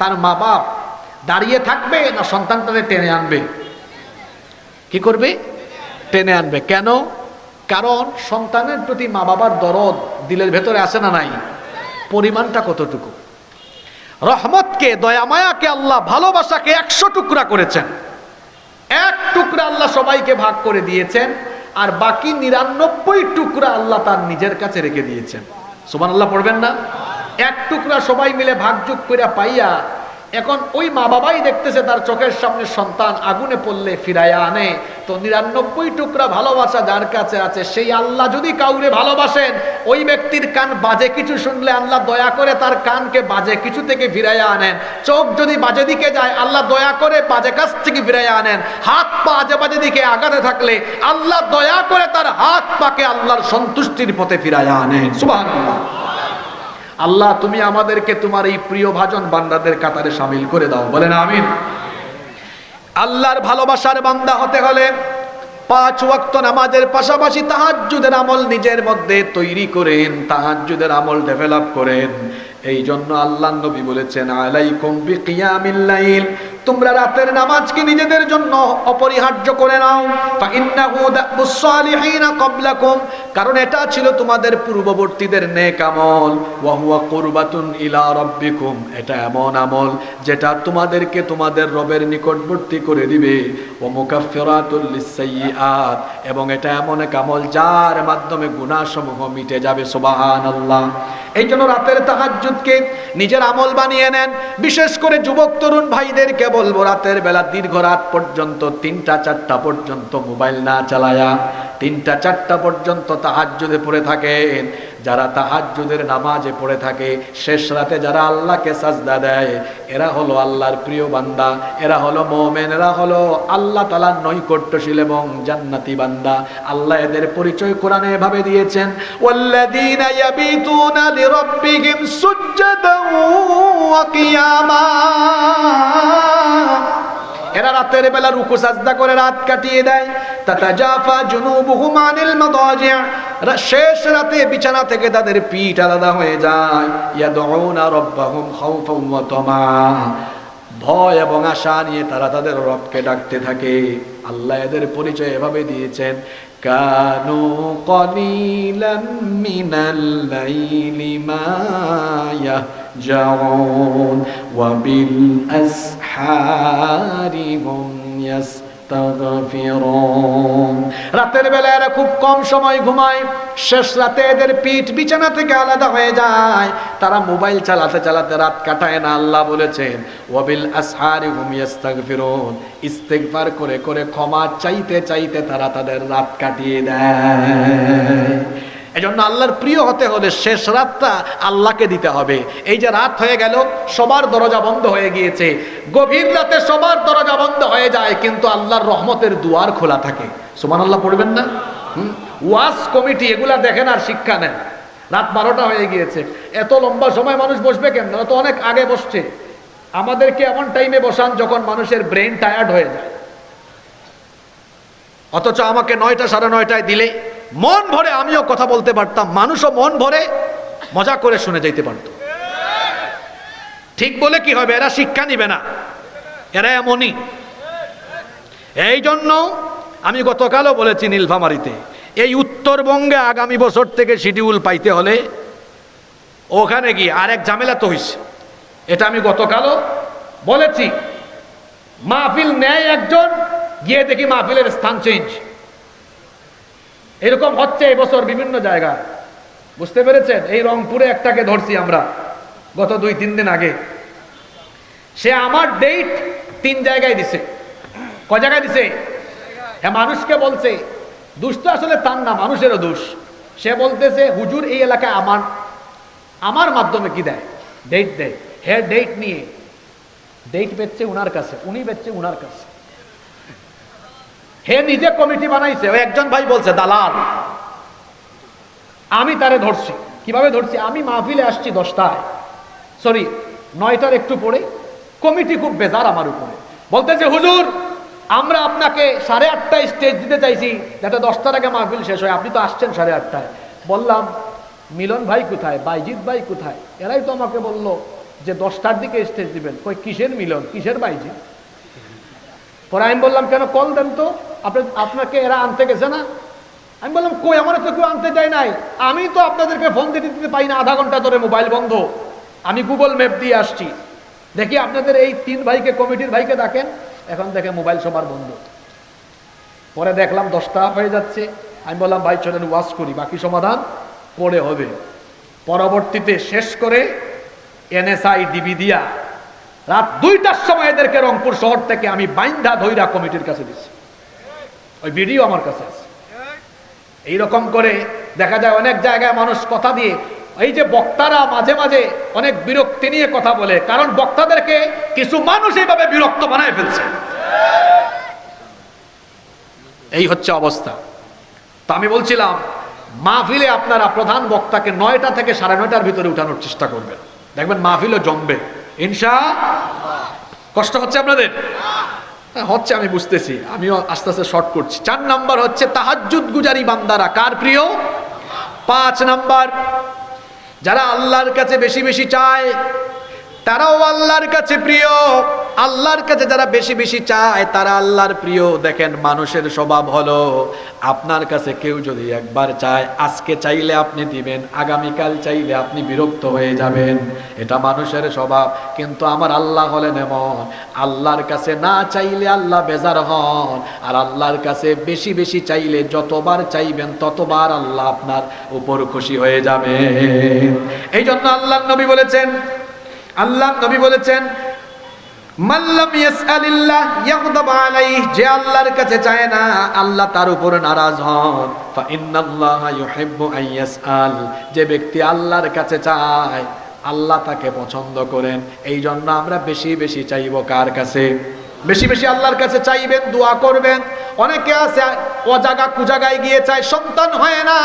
Speaker 1: তার মা বাপ দাঁড়িয়ে থাকবে না সন্তানটাকে টেনে আনবে? কি করবে? টেনে আনবে। কেন? কারণ সন্তানের প্রতি মা বাবার দরদ দিলের ভেতরে আসে না নাই? পরিমাণটা কতটুকু? রহমতকে, দয়ামায়াকে, আল্লাহ ভালোবাসাকে 100 টুকরা করেছেন। 1 টুকরা আল্লাহ সবাইকে ভাগ করে দিয়েছেন, আর বাকি 99 টুকরা আল্লাহ তার নিজের কাছে রেখে দিয়েছেন। সুবহানাল্লাহ পড়বেন না? 1 টুকরা সবাই মিলে ভাগযোগ করে পাইয়া এখন ওই মা বাবাই দেখতেছে তার চোখের সামনে সন্তান আগুনে পড়লে ফিরাইয়া আনে, তো 99 টুকরা ভালোবাসা যার কাছে আছে, সেই আল্লাহ যদি কাউরে ভালোবাসেন, ওই ব্যক্তির কান বাজে কিছু শুনলে আল্লাহ দয়া করে তার কানকে বাজে কিছু থেকে ফিরাইয়া আনেন। চোখ যদি বাজে দিকে যায়, আল্লাহ দয়া করে বাজে কাছ থেকে ফিরাইয়া আনেন। হাত পা আজে বাজে দিকে আগাতে থাকলে আল্লাহ দয়া করে তার হাত পাকে আল্লাহর সন্তুষ্টির পথে ফিরাইয়া আনেন। সুবহানাল্লাহ। আল্লাহ, তুমি আমাদেরকে তোমার এই প্রিয় ভাজন বান্দাদের কাতারে শামিল করে দাও, বলেন আমিন। আল্লাহর ভালোবাসার বান্দা হতে হলে 5 ওয়াক্ত নামাজের পাশাপাশি তাহাজ্জুদের আমল নিজের মধ্যে তৈরি করেন, তাহাজ্জুদের আমল ডেভেলপ করেন। এই জন্য আল্লাহর নবী বলেছেন, আলাইকুম বিকিয়ামিল লাইল, তোমরা রাতের নামাজকে নিজেদের জন্য অপরিহার্য করে নাও। ফাইন্নাহু দাবুস সালিহিনা ক্বাবলাকুম, কারণ এটা ছিল তোমাদের পূর্ববর্তীদের নেক আমল। ওয়া হুয়া কুরবাতুন ইলা রাব্বিকুম, এটা এমন আমল যেটা তোমাদেরকে তোমাদের রবের নিকটবর্তী করে দিবে। ওয়া মুকাফফিরাতুল লিসসাইয়্যাত, এবং এটা এমন এক আমল যার মাধ্যমে গুনাহসমূহ মিটে যাবে। সুবহানাল্লাহ। এই জন্য রাতের তাহাজ্জুদকে নিজের আমল বানিয়ে নেন। বিশেষ করে যুবক তরুণ ভাইদেরকে বলবো, রাতের বেলা দীর্ঘ রাত পর্যন্ত 3টা 4টা পর্যন্ত মোবাইল না চালায়া 3টা 4টা পর্যন্ত তাহাজ্জুদে পড়ে থাকেন। যারা তাহাজ্জুদের নামাজে পড়ে থাকে, শেষ রাতে যারা আল্লাহকে সাজদা দেয়, এরা হলো আল্লাহর প্রিয় বান্দা, এরা হলো মুমিন, এরা হলো আল্লাহ তাআলার নৈকট্যশীল এবং জান্নাতি বান্দা। আল্লাহ এদের পরিচয় কোরআনে এভাবে দিয়েছেন, ওয়াল্লাযীনা ইয়াবিতুনা লিরাব্বিহিম সুজদান ওয়া কিয়ামা। এরা রাতের বেলা রুকু সাজদা করে রাত কাটিয়ে দেয়। তাতাজাফা জুনুবুহুম আনিল মাদাজি', শেষ রাতে বিছানা থেকে তাদের পিঠ আলাদা হয়ে যায়। ইয়াদউনা রাব্বাহুম খাউফান ওয়া তামা, ভয় এবং আশা নিয়ে তারা তাদের রবকে ডাকতে থাকে। আল্লাহ এদের পরিচয় এভাবে দিয়েছেন, কানু কলিলাম মিনাল লাইলি মা ইয়াহজাউন ওয়া বিল আসহারি হুম ইয়াস্তাগফিরুন। রাতের বেলা এরা খুব কম সময় ঘুমায়, শেষ রাতে এদের পিঠ বিছানা থেকে আলাদা হয়ে যায়, তারা মোবাইল চালাতে চালাতে রাত কাটায় না। আল্লাহ বলেছেন, ওয়া বিল আসহারি হুম ইয়াস্তাগফিরুন, ইস্তেগফার করে করে ক্ষমা চাইতে চাইতে তারা তাদের রাত কাটিয়ে দেয়। এজন্য আল্লাহর প্রিয় হতে হলে শেষ রাতটা আল্লাহকে দিতে হবে। এই যে রাত হয়ে গেল, সবার দরজা বন্ধ হয়ে গিয়েছে, গভীর রাতে সবার দরজা বন্ধ হয়ে যায়, কিন্তু আল্লাহর রহমতের দুয়ার খোলা থাকে। সুবহানাল্লাহ পড়বেন না? ওয়াজ কমিটি এগুলা দেখেন আর শিক্ষা নেন। রাত 12টা হয়ে গিয়েছে, এত লম্বা সময় মানুষ বসবে কেন? তো অনেক আগে বসছে। আমাদেরকে এমন টাইমে বসান যখন মানুষের ব্রেন টায়ার্ড হয়ে যায়, অথচ আমাকে 9টা 9:30টায় দিলে মন ভরে আমিও কথা বলতে পারতাম, মানুষও মন ভরে মজা করে শুনে যাইতে পারত। ঠিক বলে কি হবে? এরা শিক্ষা নিবে না, এরা এমনই। এই জন্য আমি গতকালও বলেছি নীলফামারীতে, এই উত্তরবঙ্গে আগামী বছর থেকে শিডিউল পাইতে হলে ওখানে গিয়ে আরেক ঝামেলা তো হইছে। এটা আমি গতকালও বলেছি। মাহফিল নেয় একজন, গিয়ে দেখি মাহফিলের স্থান চেঞ্জ। এরকম হচ্ছে এবছর বিভিন্ন জায়গায়, বুঝতে পেরেছেন? এই রংপুরে একটাকে ধরছি আমরা গত 2-3 দিন আগে। সে আমার ডেট 3 জায়গায় দিছে। কয় জায়গায় দিছে? হ্যাঁ, মানুষকে বলছে, দোষ তো আসলে তার না, মানুষেরও দোষ। সে বলতেছে, হুজুর এই এলাকায় আমার মাধ্যমে কি দেয়? ডেট দেয়। হ্যাঁ, ডেট নিয়ে ডেট বেচছে উনার কাছে, উনি বেচছে উনার কাছে। হে নিজে কমিটি বানাইছে। ওই একজন ভাই বলছে দালাল। আমি তারে ধরছি। কিভাবে ধরছি? আমি মাহফিলে আসছি 10টায়, 9টার একটু পরে। কমিটি খুব বেজার আমার উপরে, বলতেছে, হুজুর আমরা আপনাকে 8:30টায় স্টেজ দিতে চাইছি যাতে 10টার আগে মাহফিল শেষ হয়, আপনি তো আসছেন 8:30টায়। বললাম, মিলন ভাই কোথায়, বাইজিৎ ভাই কোথায়? এরাই তো আমাকে বললো যে 10টার দিকে স্টেজ দিবেন। কই কিসের মিলন, কিসের বাইজিৎ? পরে আমি বললাম, কেন কল দেন তো, আপনাকে এরা আনতে গেছে না? আমি বললাম, কই, আমার তো কেউ আনতে যায় নাই, আমি তো আপনাদেরকে ফোন দিতে পাই না, আধা ঘন্টা ধরে মোবাইল বন্ধ, আমি গুগল ম্যাপ দিয়ে আসছি। দেখি আপনাদের এই 3 ভাইকে, কমিটির ভাইকে ডাকেন, এখন দেখে মোবাইল সবার বন্ধ। পরে দেখলাম 10টা হয়ে যাচ্ছে। আমি বললাম, ভাই চলেন ওয়াজ করি, বাকি সমাধান পরে হবে। পরবর্তীতে শেষ করে এনএসআই ডিবি দিয়া রাত 2টার সময় এদেরকে রংপুর শহর থেকে আমি বাইন্ধা ধইরা কমিটির কাছে দিচ্ছি। ওই ভিডিও আমার কাছে আছে। এইরকম করে দেখা যায় অনেক জায়গায় মানুষ কথা দিয়ে, এই যে বক্তারা মাঝে মাঝে অনেক বিরক্তি নিয়ে কথা বলে, কারণ বক্তাদেরকে কিছু মানুষ এইভাবে বিরক্ত বানায় ফেলছে। এই হচ্ছে অবস্থা। তো আমি বলছিলাম, মাহফিলে আপনারা প্রধান বক্তাকে 9টা থেকে 9:30টার ভিতরে উঠানোর চেষ্টা করবেন, দেখবেন মাহফিলও জমবে ইনশাআল্লাহ। কষ্ট হচ্ছে আপনাদের? হচ্ছে, আমি বুঝতেছি, আমিও আস্তে আস্তে শর্ট করছি। 4 নাম্বার হচ্ছে তাহাজ্জুদ গুজারি বান্দারা কার প্রিয়? 5 নাম্বার, যারা আল্লাহর কাছে বেশি বেশি চায় তারাও আল্লাহর কাছে প্রিয়। আল্লাহর কাছে যারা বেশি বেশি চায় তারা আল্লাহর প্রিয়। দেখেন, মানুষের স্বভাব হলো, আপনার কাছে কেউ যদি একবার চায়, আজকে চাইলে আপনি দিবেন, আগামীকাল চাইলে আপনি বিরক্ত হয়ে যাবেন, এটা মানুষের স্বভাব। কিন্তু আমার আল্লাহ হলেন এমন, আল্লাহর কাছে না চাইলে আল্লাহ বেজার হন, আর আল্লাহর কাছে বেশি বেশি চাইলে যতবার চাইবেন ততবার আল্লাহ আপনার উপর খুশি হয়ে যাবেন। এই জন্য আল্লাহর নবী বলেছেন, মাল্লাম ইয়াসআলিল্লাহ ইয়াগদাব আলাইহি, যে আল্লাহর কাছে চায় না আল্লাহ তার উপর নারাজ হন। ফা ইন্নাল্লাহা ইউহিব্বু আন ইয়াসআল, যে ব্যক্তি আল্লাহর কাছে চায় আল্লাহ তাকে পছন্দ করেন। এই জন্য আমরা বেশি বেশি চাইবো কার কাছে? বেশি বেশি আল্লাহর কাছে চাইবেন, দোয়া করবেন। অনেকে আছে অজাগা কুজাগায় গিয়ে চায়, সন্তান হয় না,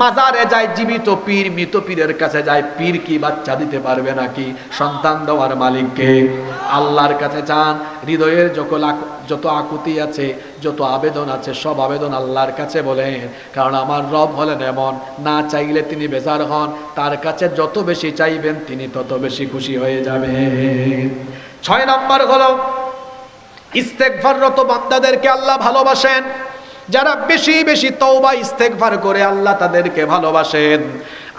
Speaker 1: মাজারে যায়, জীবিত পীর মৃত পীরের কাছে যায়। পীর কি বাচ্চা দিতে পারবে নাকি? সন্তান দেওয়ার মালিককে। আল্লাহর কাছে চান, হৃদয়ের যত আকুতি আছে, যত আবেদন আছে, সব আবেদন আল্লাহর কাছে বলেন। কারণ আমার রব হলেন এমন, না চাইলে তিনি বেজার হন, তার কাছে যত বেশি চাইবেন তিনি তত বেশি খুশি হয়ে যাবেন। 6 নম্বর হলো ইস্তেগফাররত বান্দাদেরকে আল্লাহ ভালোবাসেন। যারা বেশি বেশি তওবা ইস্তেগফার করে আল্লাহ তাদেরকে ভালোবাসেন।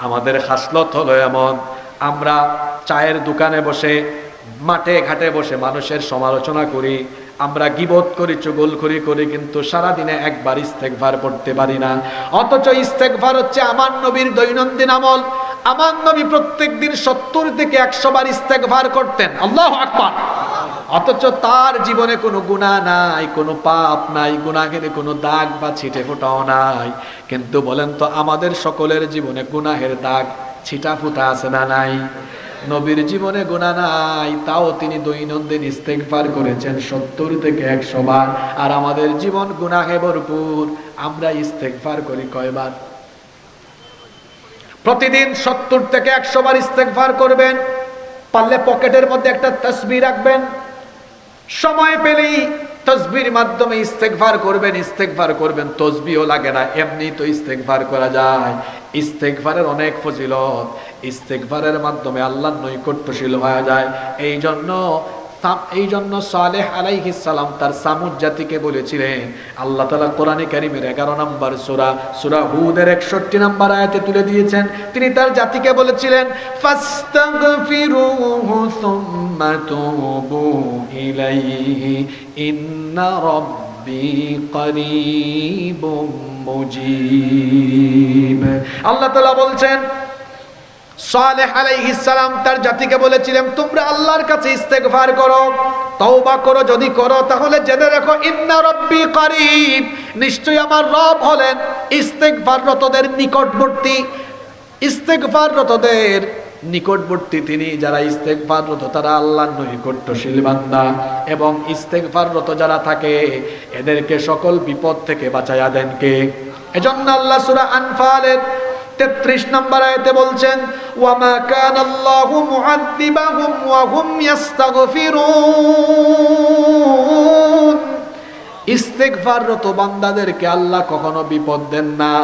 Speaker 1: আমাদের খাসলত হলো এমন, আমরা চায়ের দোকানে বসে, মাঠে ঘাটে বসে মানুষের সমালোচনা করি, আমরা গীবত করি, চুগলখড়ি করি, কিন্তু সারাদিনে একবার ইস্তেগফার পড়তে পারি না। অথচ ইস্তেগফার হচ্ছে আমার নবীর দৈনন্দিন আমল। আমার নবী প্রত্যেকদিন 70 থেকে 100 বার ইস্তেগফার করতেন। আল্লাহু আকবার। অথচ তার জীবনে কোনো গুনাহ নাই, কোনো পাপ নাই, গুনাহের কোনো দাগ বা ছিটে ফোঁটাও নাই। কিন্তু বলেন তো, আমাদের সকলের জীবনে গুনাহের দাগ ছিটা ফুটা আছে না নাই? নবীর জীবনে গুনাহ নাই, তাও তিনি দৈনন্দিন ইস্তেগফার করেছেন 70 থেকে 100 বার। আর আমাদের জীবন গুনাহে ভরপুর। আমরা ইস্তেগফার করি কয়বার? প্রতিদিন 70 থেকে 100 বার ইস্তেগফার করবেন। পারলে পকেটের মধ্যে একটা তাসবিহ রাখবেন, সময় পেলেই তাসবিহর মাধ্যমে ইস্তেগফার করবেন। ইস্তেগফার করবেন, তাসবিহও লাগে না, এমনি তো ইস্তেগফার করা যায়। ইস্তেগফারের অনেক ফজিলত, ইস্তেগফারের মাধ্যমে আল্লাহর নৈকট্যশীল হয়ে যায়। এই জন্য সালেহ আলাইহিস সালাম তার সামুদ জাতিকে বলেছিলেন, আল্লাহ তাআলা কোরআনে কারীমের 11 নম্বর সূরা হুদের 61 নম্বর আয়াতে তুলে দিয়েছেন। তিনি তার জাতিকে বলেছিলেন, ফাস্তাগফিরুহু সুম্মা তুবু ইলাইহি ইন্না রাব্বি করিবুম মুজিব। আল্লাহ তাআলা বলছেন, সালেহ আলাইহিস সালাম তার জাতিকে বলেছিলেন, তোমরা আল্লাহর কাছে ইস্তেগফার করো, তওবা করো। যদি করো তাহলে জেনে রাখো, ইন্না রাব্বি করিব, নিশ্চয়ই আমার রব হলেন ইস্তেগফাররতদের নিকটবর্তী। ইস্তেগফাররতদের নিকটবর্তী তিনি। যারা ইস্তেগফাররত তারা আল্লাহর নৈকট্যশীল বান্দা। এবং ইস্তেগফাররত যারা থাকে এদেরকে সকল বিপদ থেকে বাঁচায়া দেন কে? এজন্য আল্লাহ সূরা আনফালের 33 নম্বর আয়াতে বলছেন, ওয়ামা কানাল্লাহু মুআযযিবাহুম ওয়া হুম ইস্তাগফিরুন। ইস্তেগফাররত বান্দাদেরকে আল্লাহ কখনো বিপদ দেন না,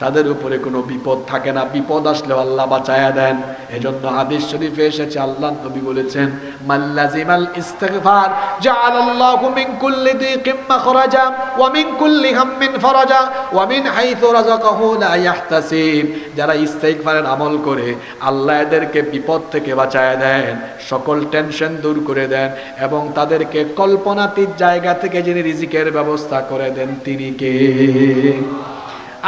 Speaker 1: তাদের উপরে কোনো বিপদ থাকে না। বিপদ আসলে আল্লাহ বাঁচায়া দেন। এজন্য হাদিস শরীফে এসেছে, আল্লাহর নবী বলেছেন, মাল্লাজিমাল ইস্তিগফার জাআলাল্লাহু মিন কুল্লি দিকিম মাখরাজা ওয়া মিন কুল্লি হাম্মিন ফারাজা ওয়া মিন হাইথু রাযাকাহু লা ইয়াহতাসিব। যারা ইস্তিগফারের আমল করে আল্লাহ এদেরকে বিপদ থেকে বাঁচায়া দেন, সকল টেনশন দূর করে দেন, এবং তাদেরকে কল্পনাতীত জায়গা থেকে যিনি রিজিকের ব্যবস্থা করে দেন তিনি কে?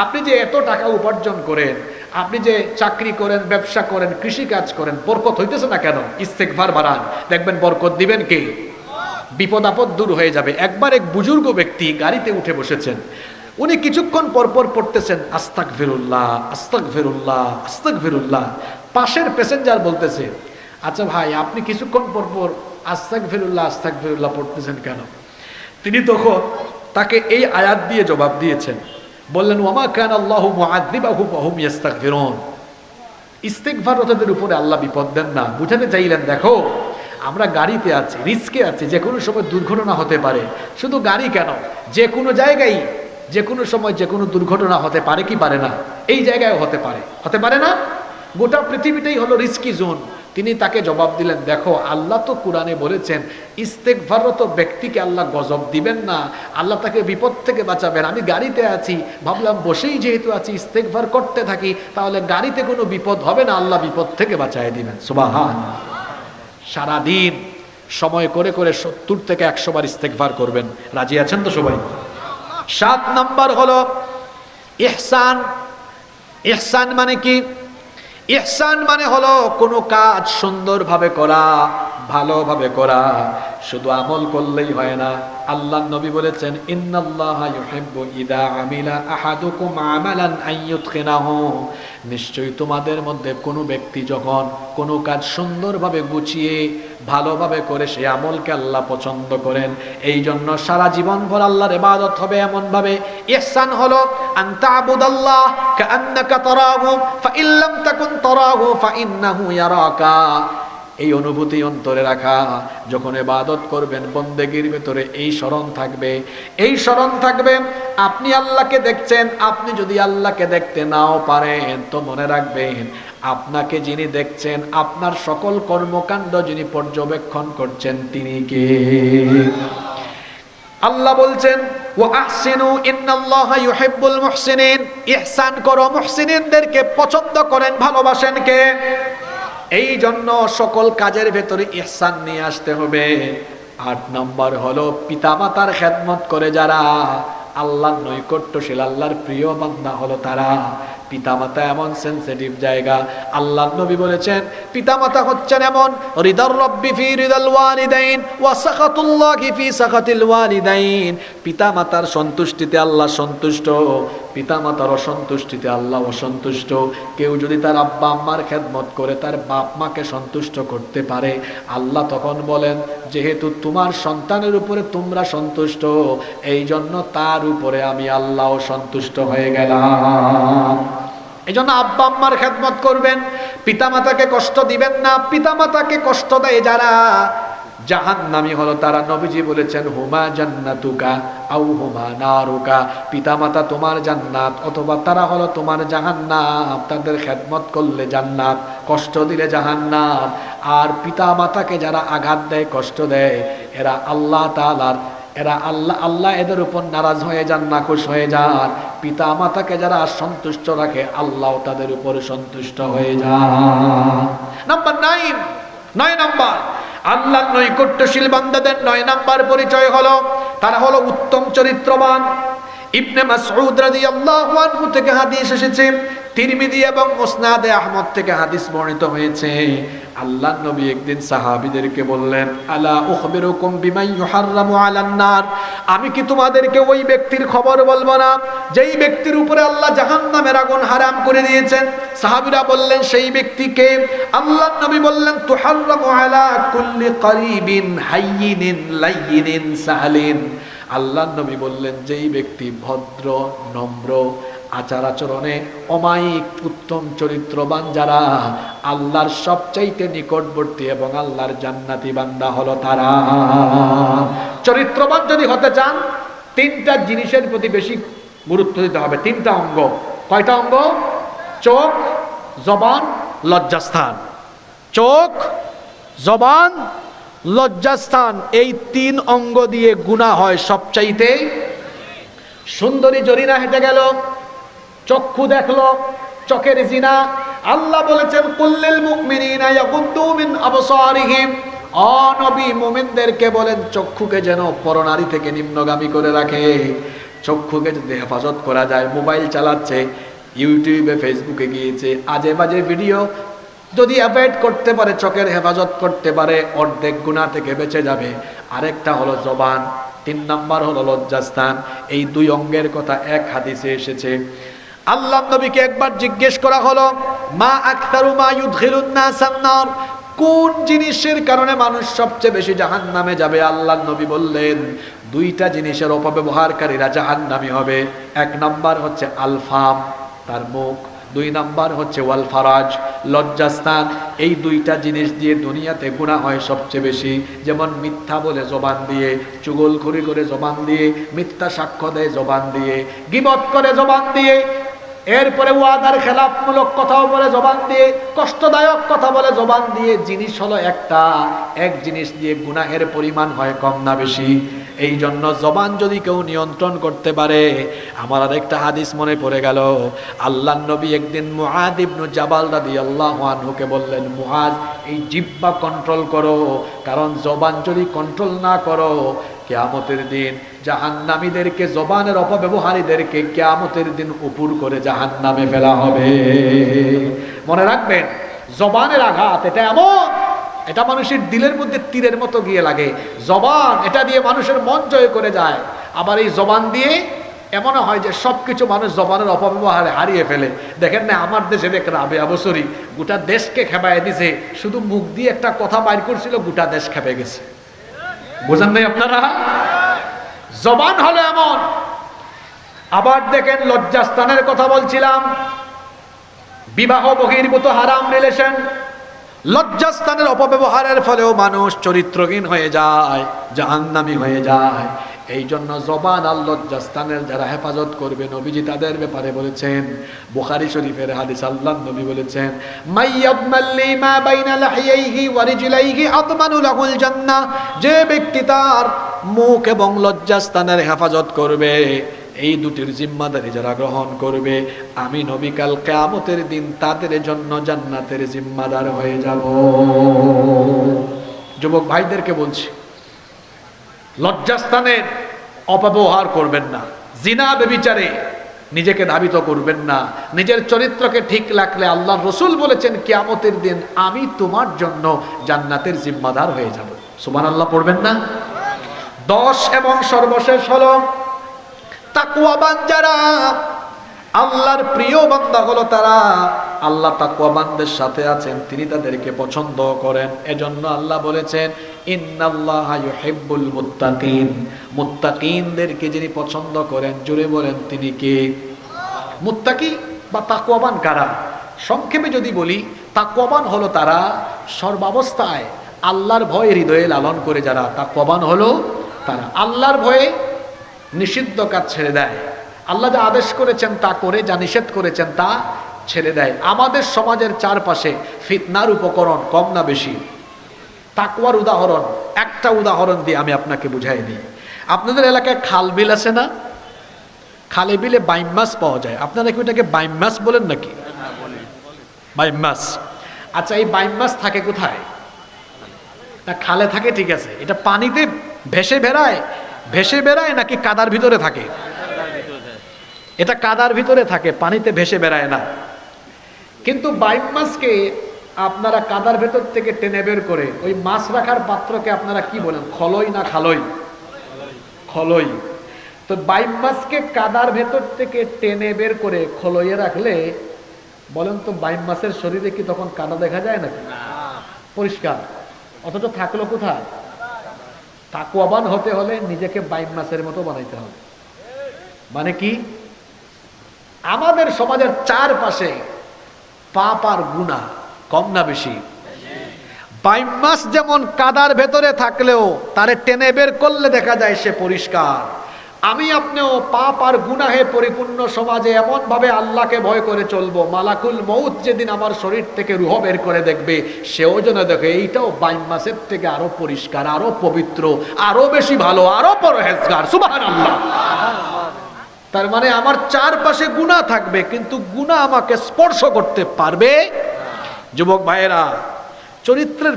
Speaker 1: আপনি যে এত টাকা উপার্জন করেন, আপনি যে চাকরি করেন, ব্যবসা করেন, কৃষি কাজ করেন, বরকত হইতেছে না কেন? ইস্তেগফার বাড়ান, দেখবেন বরকত দিবেন কে? বিপদ আপদ দূর হয়ে যাবে। একবার এক বুজুর্গ ব্যক্তি গাড়িতে উঠে বসেছেন। উনি কিছুক্ষণ পরপর পড়তেছেন আস্তাগফিরুল্লাহ, আস্তাগফিরুল্লাহ, আস্তাগফিরুল্লাহ। পাশের প্যাসেঞ্জার বলতেছে, আচ্ছা ভাই, আপনি কিছুক্ষণ পরপর আস্তাগফিরুল্লাহ, আস্তাগফিরুল্লাহ পড়তেছেন কেন? তিনি তখন তাকে এই আয়াত দিয়ে জবাব দিয়েছেন, বললেন, ওয়ামা কানাল্লাহু মুআযযিবাহুম ওয়া হুম ইস্তাগফিরুন। ইস্তেগফাররতদের উপরে আল্লাহ বিপদ দেন না। বুঝাতে চাইলেন, দেখো আমরা গাড়িতে আছি, রিস্কে আছি, যে কোনো সময় দুর্ঘটনা হতে পারে। শুধু গাড়ি কেন, যে কোনো জায়গায় যে কোনো সময় যে কোনো দুর্ঘটনা হতে পারে কি পারে না? এই জায়গায় হতে পারে, হতে পারে না? গোটা পৃথিবীটাই হলো রিস্কি জোন। তিনি তাকে জবাব দিলেন, দেখো আল্লাহ তো কোরআনে বলেছেন ইস্তেগফাররত ব্যক্তিকে আল্লাহ গজব দিবেন না, আল্লাহ তাকে বিপদ থেকে বাঁচাবেন। আমি গাড়িতে আছি, ভাবলাম বসেই যেহেতু আছি ইস্তেগফার করতে থাকি, তাহলে গাড়িতে কোনো বিপদ হবে না, আল্লাহ বিপদ থেকে বাঁচায় দিবেন। সুবহানাল্লাহ। সারাদিন সময় করে করে 70 থেকে 100 বার ইস্তেগফার করবেন। রাজি আছেন তো সবাই? 7 নম্বর হলো ইহসান। ইহসান মানে কি? ইহসান মানে হলো কোনো কাজ সুন্দরভাবে করা, ভালোভাবে করা। শুধু আমল করলেই হয় না, আল্লাহর নবী বলেছেন ইন্নাল্লাহা ইউহিব্বু ইযা আমিলা আহাদুকুম আমালান আইয়ুতখিনাহু, নিশ্চয়ই তোমাদের মধ্যে কোনো ব্যক্তি যখন কোনো কাজ সুন্দরভাবে গুছিয়ে ভালোভাবে করে সে আমলকে আল্লাহ পছন্দ করেন। এই জন্য সারা জীবন ভর আল্লাহর ইবাদত হবে এমন ভাবে। ইহসান হলো আন তা'বুদাল্লাহ কাআন্নাকা তারাহু ফাইন লাম তাকুন তারাহু ফাইন্নাহু ইয়ারাকা। এই অনুভূতি অন্তরে রাখা, যখন ইবাদত করবেন বন্দেগীর ভিতরে এই স্মরণ থাকবে, এই স্মরণ থাকবে আপনি আল্লাহকে দেখছেন। আপনি যদি আল্লাহকে দেখতে নাও পারেন তো মনে রাখবেন আপনাকে যিনি দেখছেন, আপনার সকল কর্মকাণ্ড যিনি পর্যবেক্ষণ করছেন তিনি কে? আল্লাহ বলছেন ওয়া আহসিনু ইন্নাল্লাহা ইউহিব্বুল মুহসিনিন, ইহসান করো, মুহসিনিনদেরকে পছন্দ করেন, ভালোবাসেন কে? এই জন্য সকল কাজের ভেতরে ইহসান নিয়ে আসতে হবে। ৮ নম্বর হলো পিতামাতার খেদমত করে যারা আল্লাহর নৈকট্যশীল, আল্লাহর প্রিয় বান্দা হলো তারা। পিতামাতা এমন সেনসিটিভ জায়গা, আল্লাহর নবী বলেছেন পিতামাতা হচ্ছেন এমন রিদার রব্বি ফি রিদাল ওয়ালিদাইন ওয়া সাখাতুল্লাহি ফি সাখাতিল ওয়ালিদাইন। পিতামাতার সন্তুষ্টিতে আল্লাহ সন্তুষ্ট, পিতামাতার অসন্তুষ্টিতে আল্লাহ অসন্তুষ্ট। কেউ যদি তার আব্বা আম্মার খেদমত করে তার বাপ মাকে সন্তুষ্ট করতে পারে, আল্লাহ তখন বলেন যেহেতু তোমার সন্তানের উপরে তোমরা সন্তুষ্ট, এই জন্য তার উপরে আমি আল্লাহ সন্তুষ্ট হয়ে গেলাম। এই জন্য আব্বা আম্মার খেদমত করবেন, পিতামাতাকে কষ্ট দিবেন না। পিতামাতাকে কষ্ট দেয় যারা জাহান্নামী হলো তারা। নবীজি বলেছেন হুমা জান্নাতুকা আও হুমা নারুকা, পিতামাতা তোমার জান্নাত অথবা তারা হলো তোমার জাহান্নাম। তাদের খেদমত করলে জান্নাত, কষ্ট দিলে জাহান্নাম। আর পিতামাতাকে যারা আঘাত দেয়, কষ্ট দেয়, এরা আল্লাহ তাআলার, এরা আল্লাহ এদের উপর নারাজ হয়ে যান, নাখুশ হয়ে যান। পিতা মাতাকে যারা সন্তুষ্ট রাখে আল্লাহ তাদের উপর সন্তুষ্ট হয়ে যান। নাম্বার 9 নাম্বার আল্লাহ নৈকট্যশীল বান্দাদের 9 নাম্বার পরিচয় হলো তারা হলো উত্তম চরিত্রবান। ইবনে মাসউদ রাদিয়াল্লাহু আনহু থেকে হাদিস এসেছে, তিরমিজি এবং মুসনাদে আহমদ থেকে হাদিস বর্ণিত হয়েছে। আল্লাহর নবী একদিন সাহাবীদেরকে বললেন আলা উখবিরুকুম বিমান ইউহাররামু আলান নার, আমি কি তোমাদেরকে ওই ব্যক্তির খবর বলবো না যেই ব্যক্তির উপরে আল্লাহ জাহান্নামের আগুন হারাম করে দিয়েছেন? সাহাবীরা বললেন সেই ব্যক্তিকে? আল্লাহর নবী বললেন তুহাররামু আলা কুল্লি করিবিন হাইয়িনিন লাইয়িনিন সাহলিন। আল্লাহর নবী বললেন যেই ব্যক্তি ভদ্র, নম্র, আচার আচরণে অমায়িক, উত্তম চরিত্রবান, যারা আল্লাহর সবচাইতে নিকটবর্তী এবং আল্লাহর জান্নাতি বান্দা হলো তারা। চরিত্রবান যদি হতে চান 3টা জিনিসের প্রতি বেশি গুরুত্ব দিতে হবে। 3টা অঙ্গ। কয়টা অঙ্গ? চোখ, জবান, লজ্জাস্থান। চোখ, জবান, লজ্জাস্থান, এই 3 অঙ্গ দিয়ে গুনাহ হয় সবচাইতে। সুন্দরী জরিনা হেঁটে গেল, চক্ষু দেখলো, চোখের জিনা। আল্লাহ বলেছেন কুল্লিল মুমিনিনা ইয়াগুদ্দু মিন আবসারিহিম, ও নবী মুমিনদেরকে বলেন চক্ষুকে যেন পরনারী থেকে নিম্নগামী করে রাখে। চক্ষুকে যদি হেফাজত করা যায়, মোবাইল চালাচ্ছে, ইউটিউবে ফেসবুকে গিয়েছে, আজে বাজে ভিডিও যদি অ্যাভয়েড করতে পারে, চোখের হেফাজত করতে পারে, অর্ধেক গুনাহ থেকে বেঁচে যাবে। আরেকটা হলো জবান, 3 নাম্বার হলো লজ্জাস্থান। এই 2 অঙ্গের কথা এক হাদিসে এসেছে। আল্লাহ নবীকে একবার জিজ্ঞেস করা হলো মা আকতারু মা ইউদখিলুন নাসান নার, কোন জিনিসের কারণে মানুষ সবচেয়ে বেশি জাহান্নামে যাবে? আল্লাহ নবী বললেন 2টা জিনিসের অপব্যবহারকারীরা জাহান্নামী হবে। 1 নাম্বার হচ্ছে আলফাম, তার মুখ। 2 নাম্বার হচ্ছে ওয়াল ফারাজ, লজ্জাস্থান। এই 2টা জিনিস দিয়ে দুনিয়াতে গুনাহ হয় সবচেয়ে বেশি। যেমন মিথ্যা বলে জবান দিয়ে, চুগলখড়ি করে জবান দিয়ে, মিথ্যা সাক্ষ্য দেয় জবান দিয়ে, গীবত করে জবান দিয়ে, এরপরে ওয়াদার খেলাফমূলক কথাও বলে জবান দিয়ে, কষ্টদায়ক কথা বলে জবান দিয়ে। জিনিস হলো একটা, এক জিনিস দিয়ে গুনাহের পরিমাণ হয় কম না বেশি। এই জন্য জবান যদি কেউ নিয়ন্ত্রণ করতে পারে, আমার আরেকটা হাদিস মনে পড়ে গেল। আল্লাহর নবী একদিন মুআদ ইবনে জাবাল রাদিয়াল্লাহু আনহুকে বললেন মুআদ এই জিহ্বা কন্ট্রোল করো, কারণ জবান যদি কন্ট্রোল না করো কিয়ামতের দিন জাহান্নামীদেরকে, জবানের অপব্যবহারীদেরকে কিয়ামতের দিন উপর করে জাহান্নামে ফেলা হবে। মনে রাখবেন জবানের আঘাত এটা এমন এটা মানুষের দিলের মধ্যে তীরের মতো গিয়ে লাগে। জবান, এটা দিয়ে মানুষের মন জয় করে যায়। আবার এই জবান দিয়ে এমনও হয় যে সবকিছু মানুষ জবানের অপব্যবহারে হারিয়ে ফেলে। দেখেন না, আমার দেশে এক রাবেয়া বছরী গোটা দেশকে খেপায় দিছে, শুধু মুখ দিয়ে একটা কথা বাইর করছিল, গোটা দেশ খেপে গেছে। বোঝেন নাই আপনারা? জবান হলো এমন। আবার দেখেন, লজ্জাস্থানের কথা বলছিলাম, বিবাহ বহির্ভূত হারাম রিলেশন, লজ্জাস্থানের অপব্যবহারের ফলেও মানুষ চরিত্রহীন হয়ে যায়, জাহান্নামী হয়ে যায়। এই জন্য জবান আর লজ্জাস্থানের যারা হেফাজত করবে, নবীজি তাদের ব্যাপারে বলেছেন, বুখারী শরীফের হাদিস, আল্লাহর নবী বলেছেন, মাইয়াবমাল্লি মা বাইনা লাহিয়াইহি ওয়া রিজলাইহি আদমানু লাহুল জান্নাহ, যে ব্যক্তি তার মুখ এবং লজ্জাস্থানের হেফাজত করবে, এই দুটির জিম্মাদারি যারা গ্রহণ করবে, আমি নবী কাল কিয়ামতের দিন তাদের জন্য জান্নাতের জিম্মাদার হয়ে যাব। যুবক ভাইদেরকে বলছি, লজ্জাস্থানের অপব্যবহার করবেন না, জিনা ব্যভিচারে নিজেকে ধাবিত করবেন না। নিজের চরিত্রকে ঠিক রাখলে আল্লাহর রাসূল বলেছেন, কিয়ামতের দিন আমি তোমার জন্য জান্নাতের জিম্মাদার হয়ে যাব। সুবহানাল্লাহ পড়বেন না? 10 এবং সর্বশেষ হলো তাকওয়াবান যারা, আল্লাহর প্রিয় বান্দা হলো তারা। আল্লাহ তাকওয়াবানদের সাথে আছেন, তিনি তাদেরকে পছন্দ করেন। এজন্য আল্লাহ বলেছেন, ইন্নাল্লাহা ইউহিব্বুল মুত্তাকিন, মুত্তাকিনদেরকে যিনি পছন্দ করেন, জোরে বলেন তিনি কে? মুত্তাকি বা তাকওয়াবান কারা? সংক্ষেপে যদি বলি, তাকওয়াবান হলো তারা সর্বাবস্থায় আল্লাহর ভয় হৃদয়ে লালন করে যারা, তাকওয়াবান হলো তারা আল্লাহর ভয়ে নিষিদ্ধ কাজ ছেড়ে দেয়, আল্লাহ যা আদেশ করেছেন তা করে, যা নিষেধ করেছেন তা ছেড়ে দেয়। আমাদের সমাজের চারপাশে ফিতনার উপকরণ কম না বেশি? তাকওয়ার উদাহরণ, একটা উদাহরণ দিয়ে আমি আপনাকে বুঝাই দিই। আপনাদের এলাকায় খাল বিল আছে না? খালে বিলে বাইম মাছ পাওয়া যায়। আপনারা কি ওটাকে বাইম মাছ বলেন নাকি? বাইম মাছ। আচ্ছা, এই বাইম মাছ থাকে কোথায়? না খালে থাকে, ঠিক আছে। এটা পানিতে ভেসে বেড়ায় নাকি কাদার ভিতরে থাকে? এটা কাদার ভিতরে থাকে, পানিতে ভেসে বেড়ায় না। কিন্তু বাইম মাছকে আপনারা কাদার ভেতর থেকে টেনে বের করে ওই মাছ রাখার পাত্রকে আপনারা কি বলেন? খলই না খালই? খলই। তো বাইম মাছকে কাদার ভেতর থেকে টেনে বের করে খলইয়ে রাখলে বলেন তো, বাইম মাছের শরীরে কি তখন কাদা দেখা যায় নাকি? পরিষ্কার। অথচ থাকলো কোথায়? তাকওয়াবান হতে হলে নিজেকে বাইম মাছের মতো বানাইতে হবে। মানে কি? আমাদের সমাজের চারপাশে পাপ আর গুনাহ কম না বেশি? বাইম মাছ যেমন কাদার ভেতরে থাকলেও তারে টেনে বের করলে দেখা যায় সে পরিষ্কার, আমি আপনিও পাপ আর গুনাহে পরিপূর্ণ সমাজে এমন ভাবে আল্লাহকে ভয় করে চলবো, মালাকুল মউত যেদিন আমার শরীর থেকে রূহ বের করে দেখবে, সেও যেন দেখে এইটাও বাইম মাছের থেকে আরো পরিষ্কার, আরো পবিত্র, আরো বেশি ভালো, আরো পরহেজগার। সুবহানাল্লাহ। তার মানে আমার চারপাশে গুনাহ থাকবে, কিন্তু গুনাহ আমাকে স্পর্শ করতে পারবে। যুবক ভাইয়েরা, চরিত্রের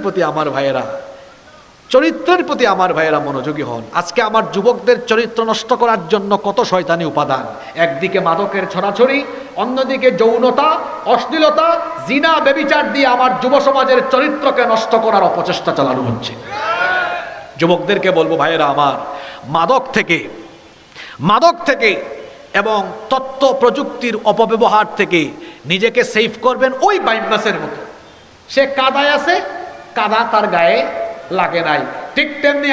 Speaker 1: প্রতি আমার ভাইয়েরা মনোযোগী হন। আজকে আমার যুবকদের চরিত্র নষ্ট করার জন্য কত শয়তানি উপাদান। একদিকে মাদকের ছড়াছড়ি, অন্যদিকে যৌনতা, অশ্লীলতা, জিনা, ব্যভিচার দিয়ে আমার যুব সমাজের চরিত্রকে নষ্ট করার অপচেষ্টা চালানো হচ্ছে। যুবকদেরকে বলবো, ভাইয়েরা আমার, মাদক থেকে এবং তথ্য প্রযুক্তির অপব্যবহার থেকে নিজেকে সেভ করবেন। ওই বাইম মাছের মতো, সে কাদায় আছে, কাদা তার গায়ে লাগে নাই। ঠিক তেমনি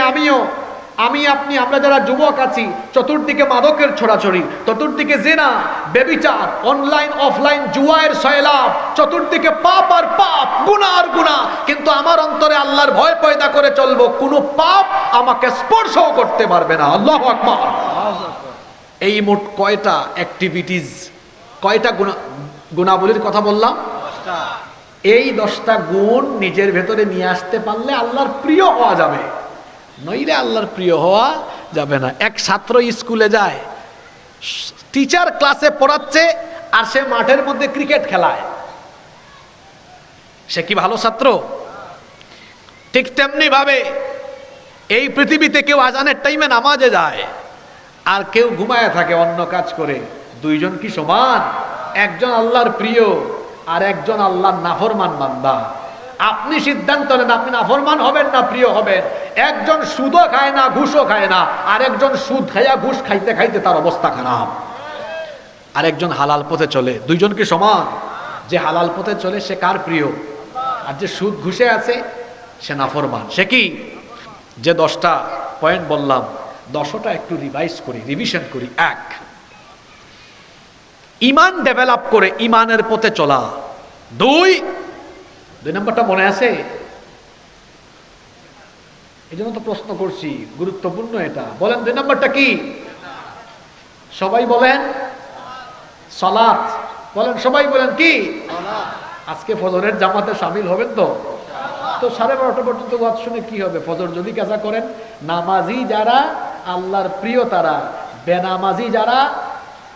Speaker 1: আমরা যারা যুবক আছি, চতুর্দিকে মাদকের ছড়াছড়ি, চতুর্দিকে জিনা, ব্যভিচার, অনলাইন অফলাইন জুয়ায়ের সয়লাব, চতুর্দিকে পাপ আর পাপ, গুনাহ আর গুনাহ, কিন্তু আমার অন্তরে আল্লাহর ভয় পয়দা করে চলবো, কোনো পাপ আমাকে স্পর্শও করতে পারবে না। আল্লাহু আকবার। এই মোট কয়টা অ্যাক্টিভিটিস, কয়টা গুণাবলীর কথা বললাম? এই 10টা গুণ নিজের ভেতরে নিয়ে আসতে পারলে আল্লাহর প্রিয় হওয়া যাবে, নইলে আল্লাহর প্রিয় হওয়া যাবে না। এক ছাত্র স্কুলে যায়, টিচার ক্লাসে পড়াচ্ছে আর সে মাঠের মধ্যে ক্রিকেট খেলায়, সে কি ভালো ছাত্র? ঠিক তেমনি ভাবে এই পৃথিবীতে কেউ আজানের টাইমে নামাজে যায় আর কেউ ঘুমায় থাকে অন্য কাজ করে। দুইজন কি সমান? একজন আল্লাহর প্রিয় আর একজন আল্লাহর নাফরমান বান্দা। আপনি সিদ্ধান্ত নেন আপনি নাফরমান হবেন না প্রিয় হবেন। একজন সুদও খায় না, ঘুষও খায় না, আর একজন সুদ খাইয়া ঘুষ খাইতে খাইতে তার অবস্থা খারাপ। আর একজন হালাল পথে চলে, দুইজন কি সমান? যে হালাল পথে চলে সে কার প্রিয়? আর যে সুদ ঘুষে আছে সে নাফরমান। সে কি? যে 10টা পয়েন্ট বললাম 10টা একটু রিভিশন করি। 1, ঈমান ডেভেলপ করে ঈমানের পথে চলা। 2 নম্বরটা মনে আছে? এই জন্য তো প্রশ্ন করছি, গুরুত্বপূর্ণ এটা। বলেন 2 নম্বরটা কি? সবাই বলেন সালাত। বলেন সবাই বলেন কি? আজকে ফজরের জামাতে শামিল হবেন তো? 12:30 পর্যন্ত ওয়াজ শুনে কি হবে? ফজর যদি কাজা করেন, নামাজি যারা আল্লাহর প্রিয় তারা, বেনামাজি যারা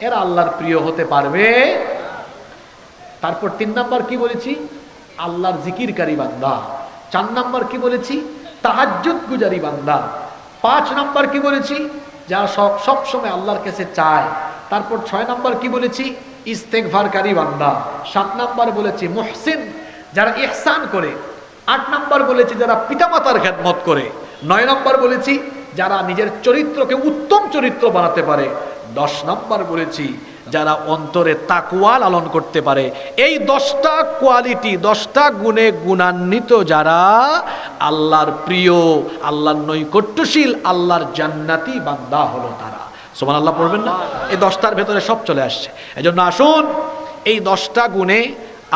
Speaker 1: এরা আল্লাহর প্রিয় হতে পারবে। তারপর 3 নাম্বার কি বলেছি? আল্লাহর জিকিরকারী বান্দা। 4 নাম্বার কি বলেছি? তাহাজ্জুদ গুজারি বান্দা। 5 নাম্বার কি বলেছি? যারা সব সময় আল্লাহর কাছে চায়। তারপর 6 নাম্বার কি বলেছি? ইস্তেগফারকারী বান্দা। 7 নাম্বার বলেছি মুহসিন, যারা ইহসান করে। 8 নাম্বার বলেছি যারা পিতামাতার খেদমত করে। 9 নাম্বার বলেছি যারা নিজের চরিত্রকে উত্তম চরিত্র বানাতে পারে। 10 নাম্বার বলেছি যারা অন্তরে তাকওয়া লালন করতে পারে। এই 10টা কোয়ালিটি, 10টা গুণে গুণান্বিত যারা আল্লাহর প্রিয়, আল্লাহর নৈকট্যশীল, আল্লাহর জান্নাতি বান্দা হলো তারা। সুবহানাল্লাহ পড়বেন না? এই 10টার ভেতরে সব চলে আসছে। এজন্য আসুন এই 10টা গুণে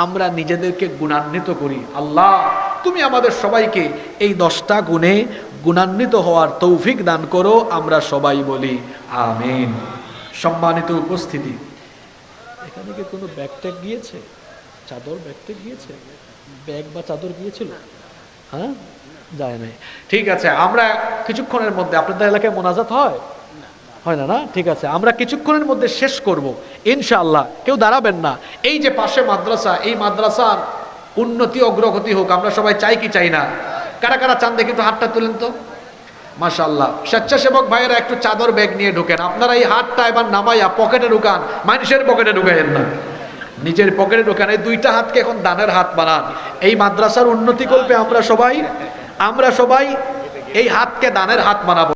Speaker 1: আমরা নিজেদেরকে গুণান্বিত করি। আল্লাহ তুমি আমাদের সবাইকে এই 10টা গুণে গুণান্বিত হওয়ার তৌফিক দান করো। আমরা সবাই বলি আমিন। সম্মানিত উপস্থিতি, এখানে কি কোনো ব্যাগ ট্যাগ গিয়েছে? চাদর ব্যাগ ট্যাগ গিয়েছে? ব্যাগ বা চাদর গিয়েছিল? হ্যাঁ, যায় নাই। ঠিক আছে, আমরা কিছুক্ষণের মধ্যে, আপনাদের এলাকায় মোনাজাত হয় না? না, ঠিক আছে, আমরা কিছুক্ষণের মধ্যে শেষ করব ইনশাআল্লাহ। কেউ দাঁড়াবেন না। এই যে পাশে মাদ্রাসা, এই মাদ্রাসার উন্নতি অগ্রগতি হোক আমরা সবাই চাই কি চাই না? কারা কারা চান দেখি তো হাতটা তুলেন তো। মাশাআল্লাহ, স্বেচ্ছাসেবক ভাইয়েরা একটু চাদর ব্যাগ নিয়ে ঢুকেন। আপনারা এই হাতটা এবার নামাইয়া পকেটে ঢুকান, মানুষের পকেটে ঢুকাইয়েন না, নিজের পকেটে ঢুকান। এই 2টা হাতকে এখন দানের হাত বানান। এই মাদ্রাসার উন্নতি করবে আমরা সবাই এই হাতকে দানের হাত বানাবো।